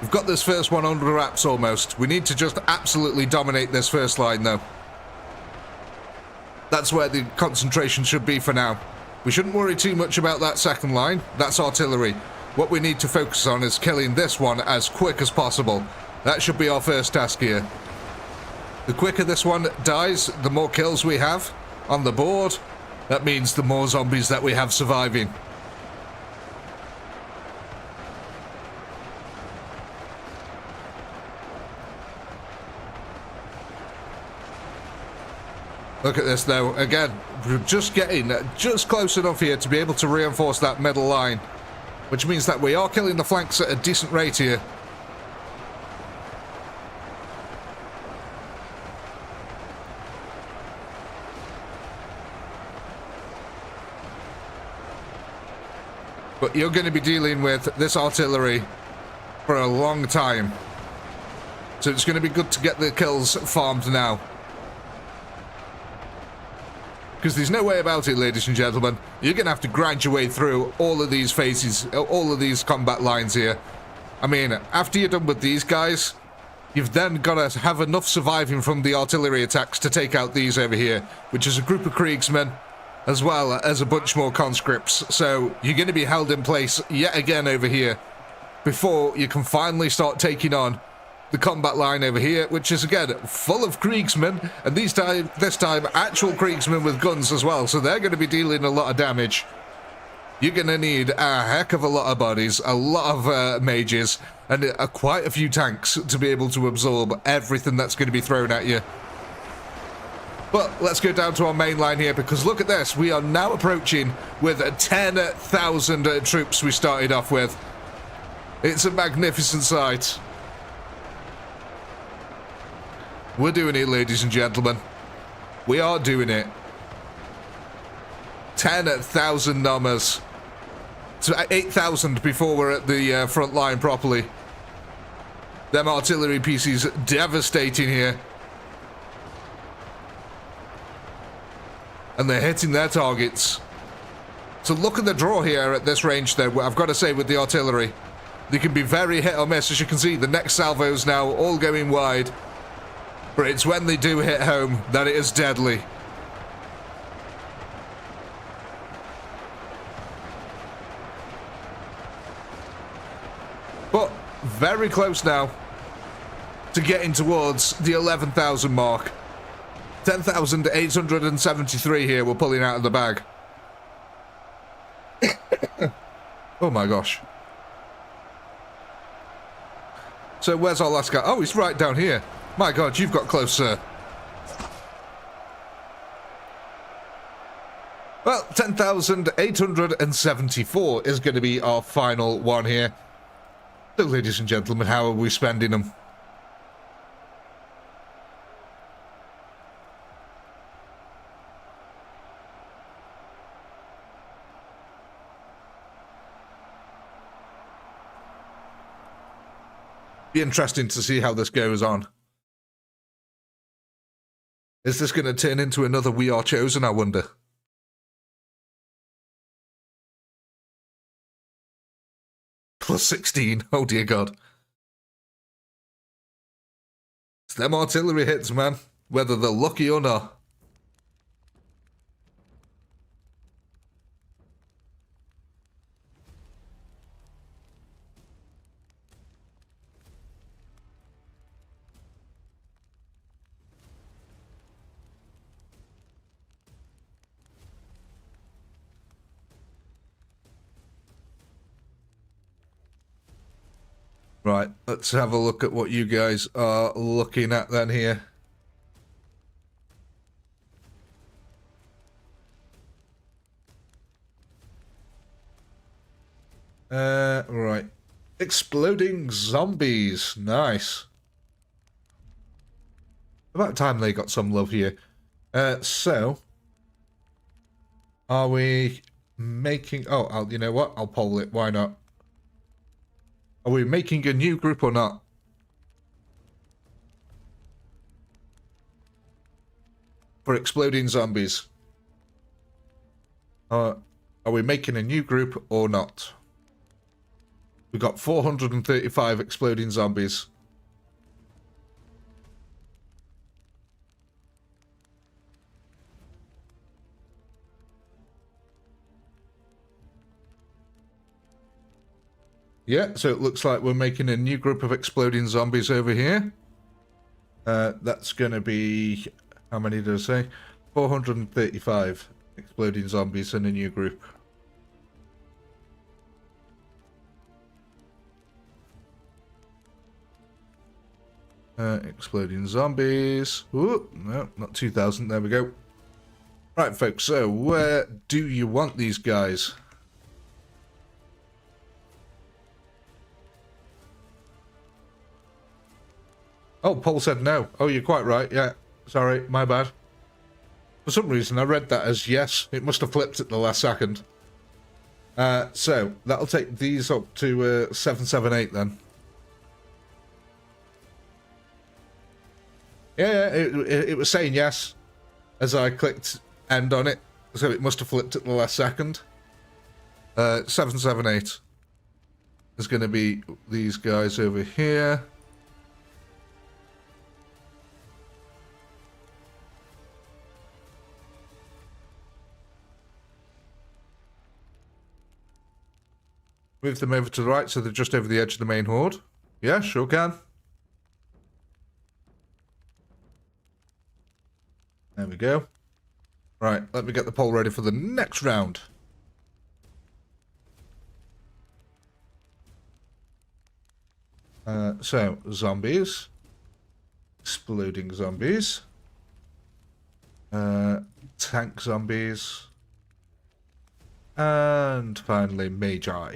We've got this first one under wraps almost. We need to just absolutely dominate this first line though. That's where the concentration should be for now. We shouldn't worry too much about that second line. That's artillery. What we need to focus on is killing this one as quick as possible. That should be our first task here. The quicker this one dies, the more kills we have on the board. That means the more zombies that we have surviving. Look at this though. Again, we're just getting just close enough here to be able to reinforce that middle line. Which means that we are killing the flanks at a decent rate here. But you're going to be dealing with this artillery for a long time. So it's going to be good to get the kills farmed now. Because there's no way about it, ladies and gentlemen. You're going to have to grind your way through all of these phases, all of these combat lines here. I mean, after you're done with these guys, you've then got to have enough surviving from the artillery attacks to take out these over here, which is a group of Kriegsmen, as well as a bunch more conscripts. So you're going to be held in place yet again over here before you can finally start taking on the combat line over here, which is again full of Kriegsmen, and this time actual Kriegsmen with guns as well, so they're going to be dealing a lot of damage. You're going to need a heck of a lot of bodies, a lot of mages, and quite a few tanks to be able to absorb everything that's going to be thrown at you. But let's go down to our main line here, because look at this, we are now approaching with 10,000 troops we started off with. It's a magnificent sight. We're doing it, ladies and gentlemen. We are doing it. 10,000 numbers. So 8,000 before we're at the front line properly. Them artillery pieces devastating here. And they're hitting their targets. So look at the draw here at this range though, I've got to say, with the artillery. They can be very hit or miss. As you can see, the next salvos now all going wide. But it's when they do hit home that it is deadly. But very close now to getting towards the 11,000 mark. 10,873 here we're pulling out of the bag. Oh my gosh. So where's our last guy? Oh, he's right down here. My God, you've got close, sir. Well, 10,874 is going to be our final one here. So, ladies and gentlemen, how are we spending them? Be interesting to see how this goes on. Is this going to turn into another We Are Chosen, I wonder? Plus 16, oh dear God. It's them artillery hits, man. Whether they're lucky or not. Right, let's have a look at what you guys are looking at then here. Right. Exploding zombies. Nice. About time they got some love here. So, are we making... Oh, you know what? I'll poll it. Why not? Are we making a new group or not? For exploding zombies. Are we making a new group or not? We've got 435 exploding zombies. Yeah, so it looks like we're making a new group of exploding zombies over here. That's going to be... How many did I say? 435 exploding zombies in a new group. Exploding zombies. Ooh, no, not 2,000. There we go. Right, folks, so where do you want these guys? Oh, Paul said no. Oh, you're quite right. Yeah, sorry, my bad. For some reason, I read that as yes. It must have flipped at the last second. So, that'll take these up to 778 then. Yeah, it was saying yes as I clicked end on it. So it must have flipped at the last second. 778 is going to be these guys over here. Move them over to the right so they're just over the edge of the main horde. Yeah, sure can. There we go. Right, let me get the poll ready for the next round. So, zombies. Exploding zombies. Tank zombies. And finally, Magi.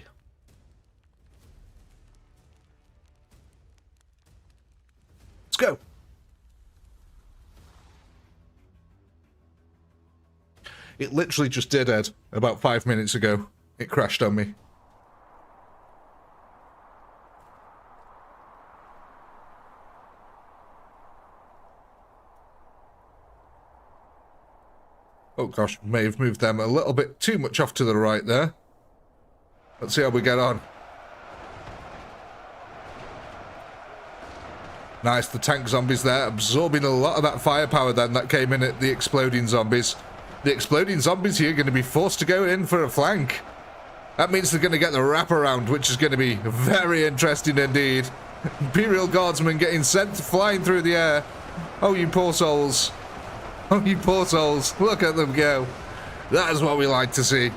Let's go. It literally just did, Ed, about 5 minutes ago. It crashed on me. Oh gosh, may have moved them a little bit too much off to the right there. Let's see how we get on. Nice, the tank zombies there, absorbing a lot of that firepower then that came in at the exploding zombies. The exploding zombies here are going to be forced to go in for a flank. That means they're going to get the wraparound, which is going to be very interesting indeed. Imperial Guardsmen getting sent flying through the air. Oh, you poor souls. Oh, you poor souls. Look at them go. That is what we like to see.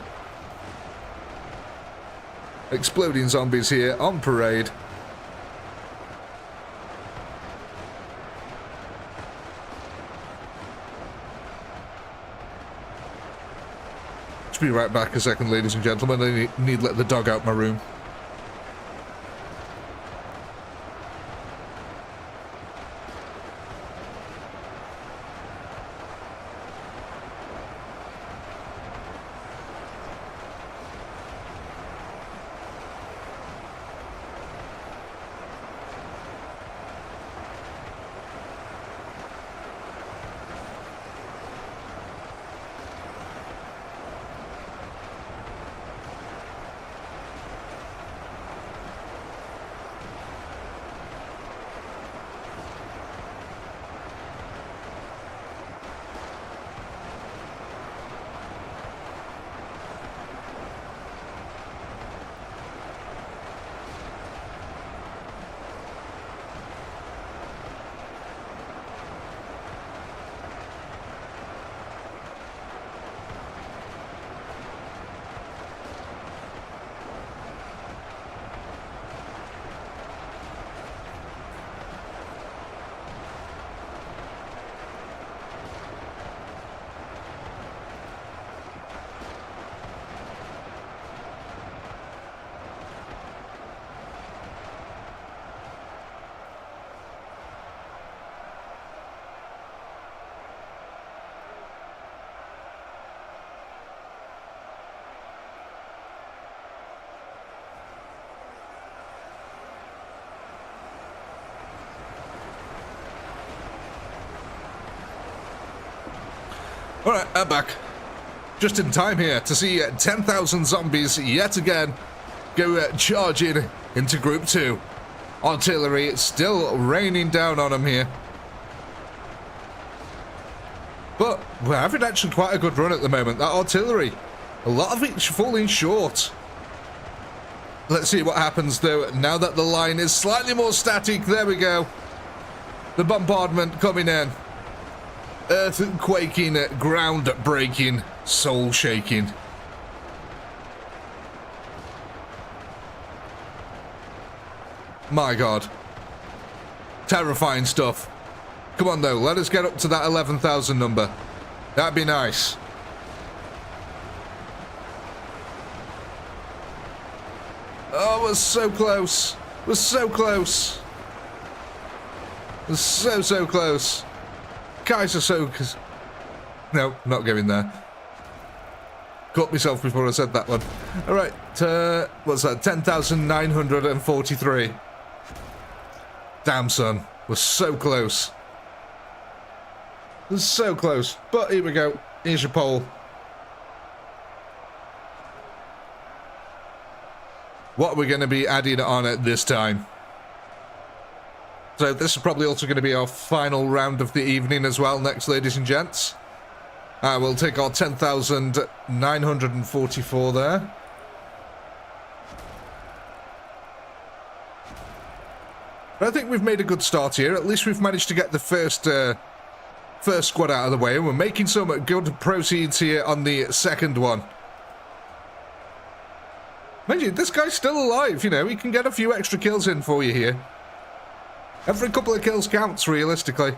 Exploding zombies here on parade. Just be right back a second, ladies and gentlemen. I need to let the dog out my room. Alright, I'm back. Just in time here to see 10,000 zombies yet again go charging into Group 2. Artillery still raining down on them here. But we're having actually quite a good run at the moment. That artillery, a lot of it falling short. Let's see what happens though, now that the line is slightly more static. There we go. The bombardment coming in. Earth-quaking, ground-breaking, soul-shaking. My God. Terrifying stuff. Come on, though. Let us get up to that 11,000 number. That'd be nice. Oh, we're so close. We're so close. We're so close. Kaiser Soakers. No, not going there. Caught myself before I said that one. Alright, what's that? 10,943. Damn, son. We're so close. We're so close. But here we go. Here's your poll. What are we going to be adding on at this time? So this is probably also going to be our final round of the evening as well next, ladies and gents. We'll take our 10,944 there. But I think we've made a good start here. At least we've managed to get the first squad out of the way. And we're making some good proceeds here on the second one. Mind you, this guy's still alive, you know. He can get a few extra kills in for you here. Every couple of kills counts, realistically.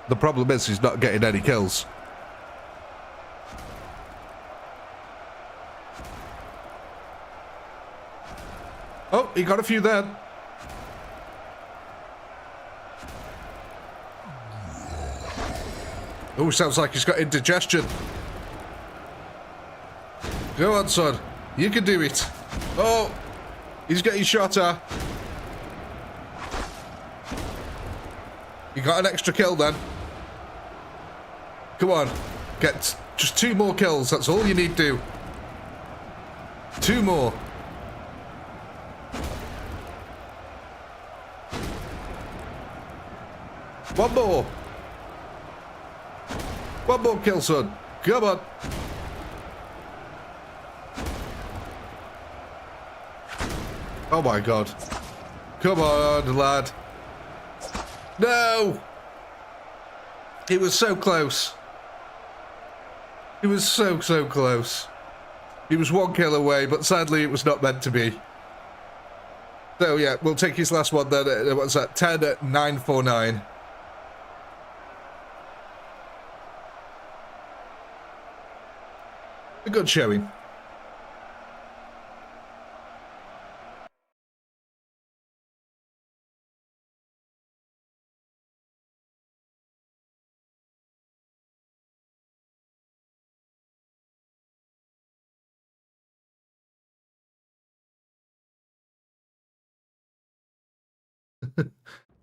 The problem is he's not getting any kills. Oh, he got a few there. Oh, sounds like he's got indigestion. Go on, son. You can do it. Oh, he's getting shot at. You got an extra kill then. Come on. Get just 2 more kills. That's all you need to do. 2 more. One more. One more kill, son. Come on. Oh my god. Come on, lad. No! He was so close. He was so close. He was 1 kill away, but sadly it was not meant to be. So yeah, we'll take his last one then. What's that? 10-949. A good showing.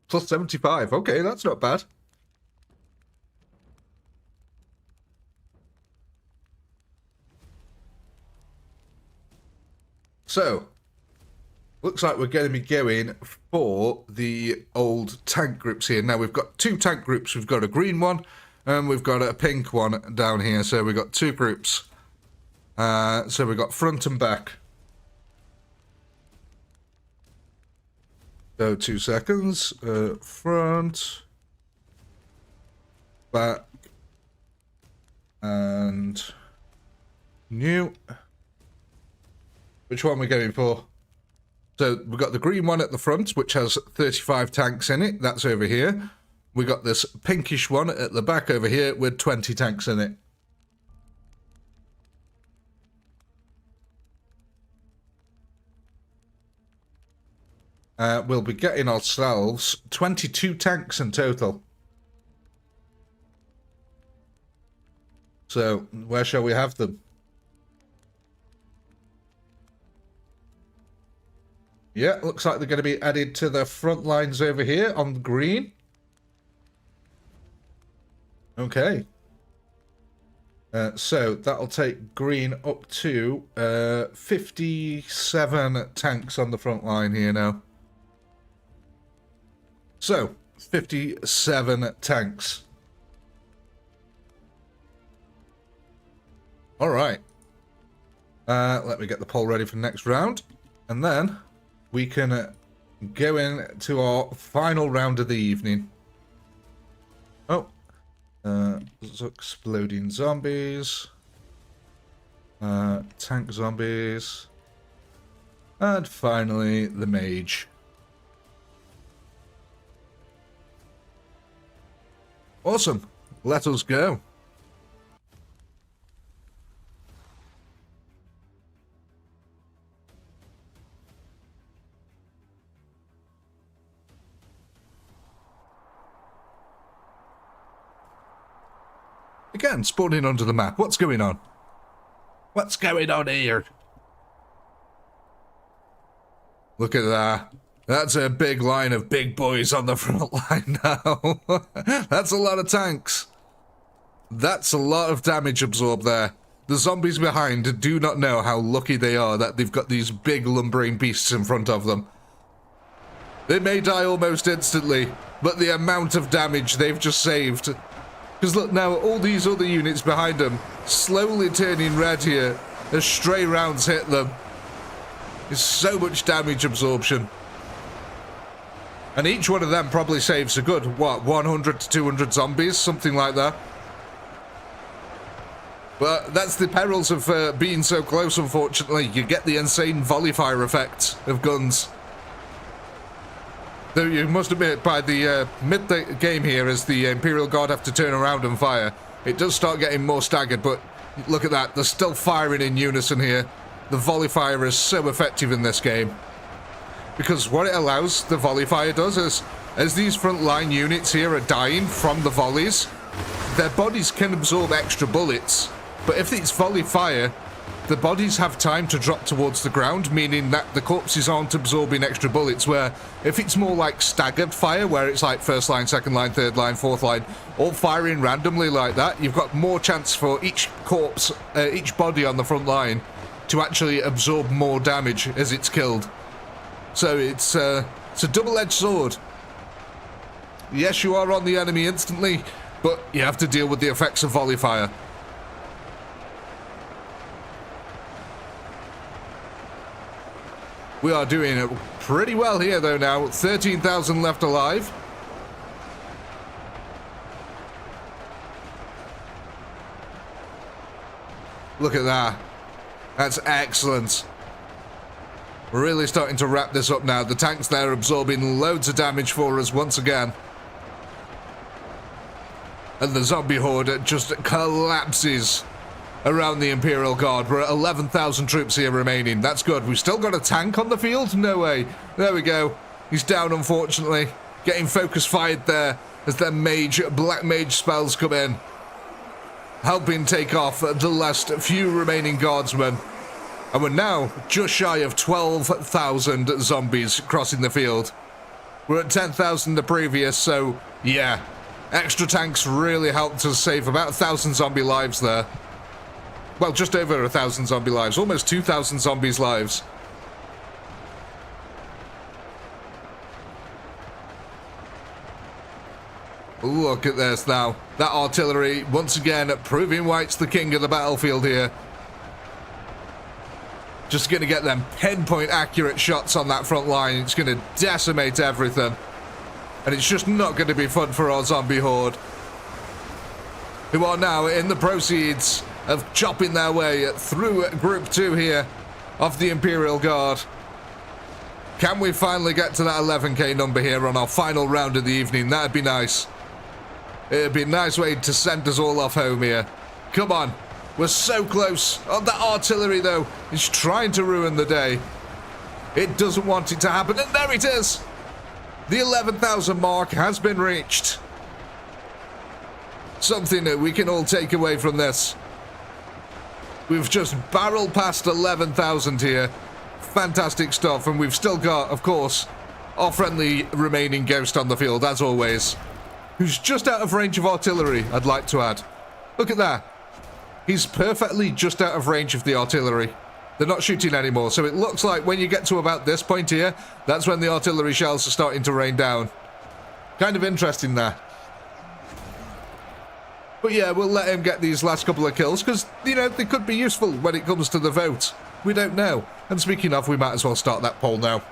Plus 75. Okay, that's not bad. So, looks like we're going to be going for the old tank groups here. Now, we've got 2 tank groups. We've got a green one, and we've got a pink one down here. So, we've got 2 groups. So, we've got front and back. So, 2 seconds. Front, back, and new. Which one are we going for? So we've got the green one at the front, which has 35 tanks in it. That's over here. We got this pinkish one at the back over here with 20 tanks in it. We'll be getting ourselves 22 tanks in total. So where shall we have them? Yeah, looks like they're going to be added to the front lines over here on the green. Okay. So that'll take green up to 57 tanks on the front line here now. So, 57 tanks. All right. Let me get the poll ready for the next round. And then we can go into our final round of the evening. Oh. Exploding zombies. Tank zombies. And finally, the mage. Awesome. Let us go. Again, spawning onto the map. What's going on? What's going on here? Look at that. That's a big line of big boys on the front line now. That's a lot of tanks. That's a lot of damage absorbed there. The zombies behind do not know how lucky they are that they've got these big lumbering beasts in front of them. They may die almost instantly, but the amount of damage they've just saved. Because look now, all these other units behind them slowly turning red here as stray rounds hit them. There's so much damage absorption. And each one of them probably saves a good, what, 100 to 200 zombies? Something like that. But that's the perils of being so close, unfortunately. You get the insane volley fire effect of guns. Though you must admit, by the mid-game here, as the Imperial Guard have to turn around and fire, it does start getting more staggered, but look at that. They're still firing in unison here. The volley fire is so effective in this game. Because what it allows, the volley fire does, is as these front line units here are dying from the volleys, their bodies can absorb extra bullets. But if it's volley fire, the bodies have time to drop towards the ground, meaning that the corpses aren't absorbing extra bullets, where if it's more like staggered fire, where it's like first line, second line, third line, fourth line, all firing randomly like that, you've got more chance for each corpse, each body on the front line to actually absorb more damage as it's killed. So it's a double-edged sword. Yes, you are on the enemy instantly, but you have to deal with the effects of volley fire. We are doing pretty well here, though, now. 13,000 left alive. Look at that. That's excellent. We're really starting to wrap this up now. The tanks there absorbing loads of damage for us once again. And the zombie horde just collapses around the Imperial Guard. We're at 11,000 troops here remaining. That's good. We've still got a tank on the field? No way. There we go. He's down, unfortunately. Getting focus fired there as their black mage spells come in, helping take off the last few remaining guardsmen. And we're now just shy of 12,000 zombies crossing the field. We're at 10,000 the previous, so yeah. Extra tanks really helped us save about 1,000 zombie lives there. Well, just over 1,000 zombie lives. Almost 2,000 zombies' lives. Look at this now. That artillery, once again, proving why it's the king of the battlefield here. Just going to get them pinpoint accurate shots on that front line. It's going to decimate everything. And it's just not going to be fun for our zombie horde, who are now in the proceeds of chopping their way through Group 2 here of the Imperial Guard. Can we finally get to that 11k number here on our final round of the evening? That'd be nice. It'd be a nice way to send us all off home here. Come on. We're so close. Oh, that artillery, though, is trying to ruin the day. It doesn't want it to happen. And there it is. The 11,000 mark has been reached. Something that we can all take away from this. We've just barreled past 11,000 here. Fantastic stuff. And we've still got, of course, our friendly remaining ghost on the field, as always, who's just out of range of artillery, I'd like to add. Look at that. He's perfectly just out of range of the artillery. They're not shooting anymore, so it looks like when you get to about this point here, that's when the artillery shells are starting to rain down. Kind of interesting there. But yeah, we'll let him get these last couple of kills, because, you know, they could be useful when it comes to the vote. We don't know. And speaking of, we might as well start that poll now.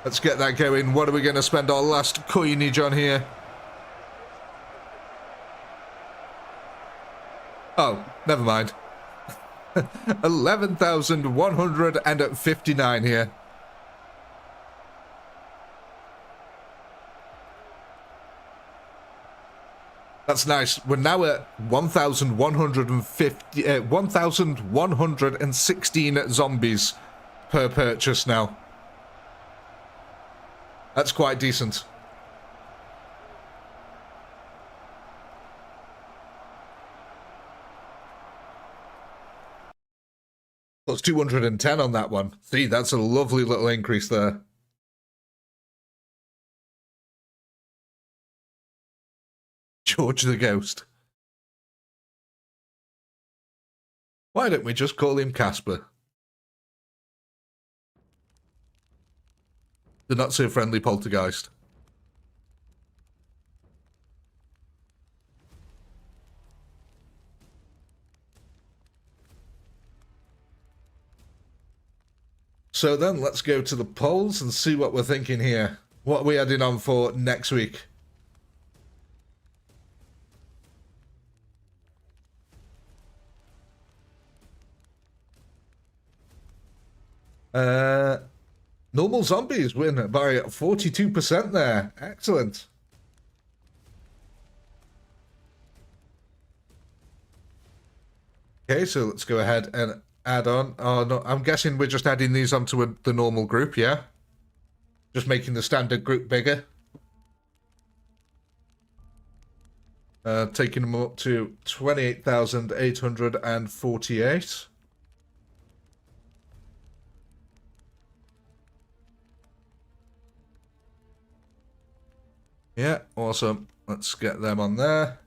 Let's get that going. What are we going to spend our last coinage on here? Oh, never mind. 11,159 here. That's nice. We're now at 1,116 zombies per purchase now. That's quite decent. Plus 210 on that one. See, that's a lovely little increase there. George the Ghost. Why don't we just call him Casper? The not-so-friendly poltergeist. So then, let's go to the polls and see what we're thinking here. What are we adding on for next week? Normal zombies win by 42% there. Excellent. Okay, so let's go ahead and add on. Oh, no, I'm guessing we're just adding these onto the normal group, yeah? Just making the standard group bigger. Taking them up to 28,848. Yeah, awesome. Let's get them on there.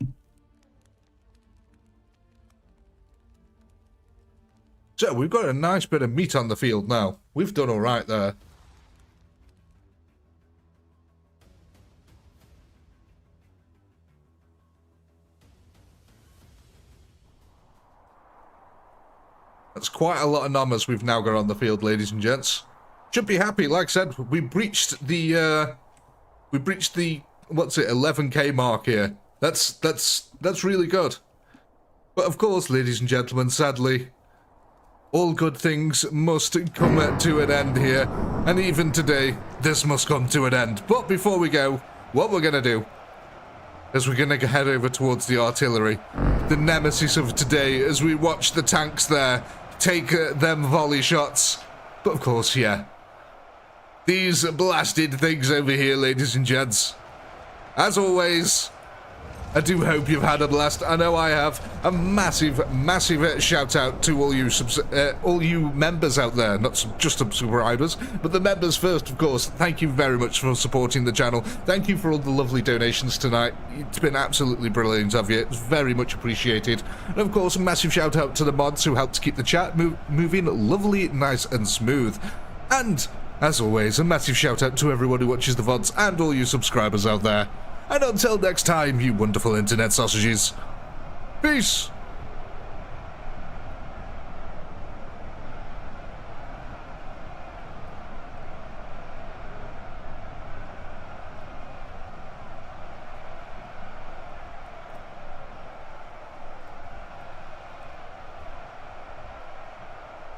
So, we've got a nice bit of meat on the field now. We've done alright there. That's quite a lot of numbers we've now got on the field, ladies and gents. Should be happy. Like I said, we breached the what's it, 11k mark here. That's really good. But of course, ladies and gentlemen, sadly, all good things must come to an end here, and even today, this must come to an end. But before we go, what we're gonna do is we're gonna head over towards the artillery, the nemesis of today, as we watch the tanks there take them volley shots. But of course, yeah, these blasted things over here, ladies and gents. As always, I do hope you've had a blast. I know I have. A massive, massive shout out to all you members out there, not just subscribers, but the members first, of course. Thank you very much for supporting the channel. Thank you for all the lovely donations tonight. It's been absolutely brilliant of you. It's very much appreciated. And of course, a massive shout out to the mods who helped keep the chat moving lovely, nice, and smooth. And as always, a massive shout out to everyone who watches the VODs and all you subscribers out there. And until next time, you wonderful internet sausages. Peace!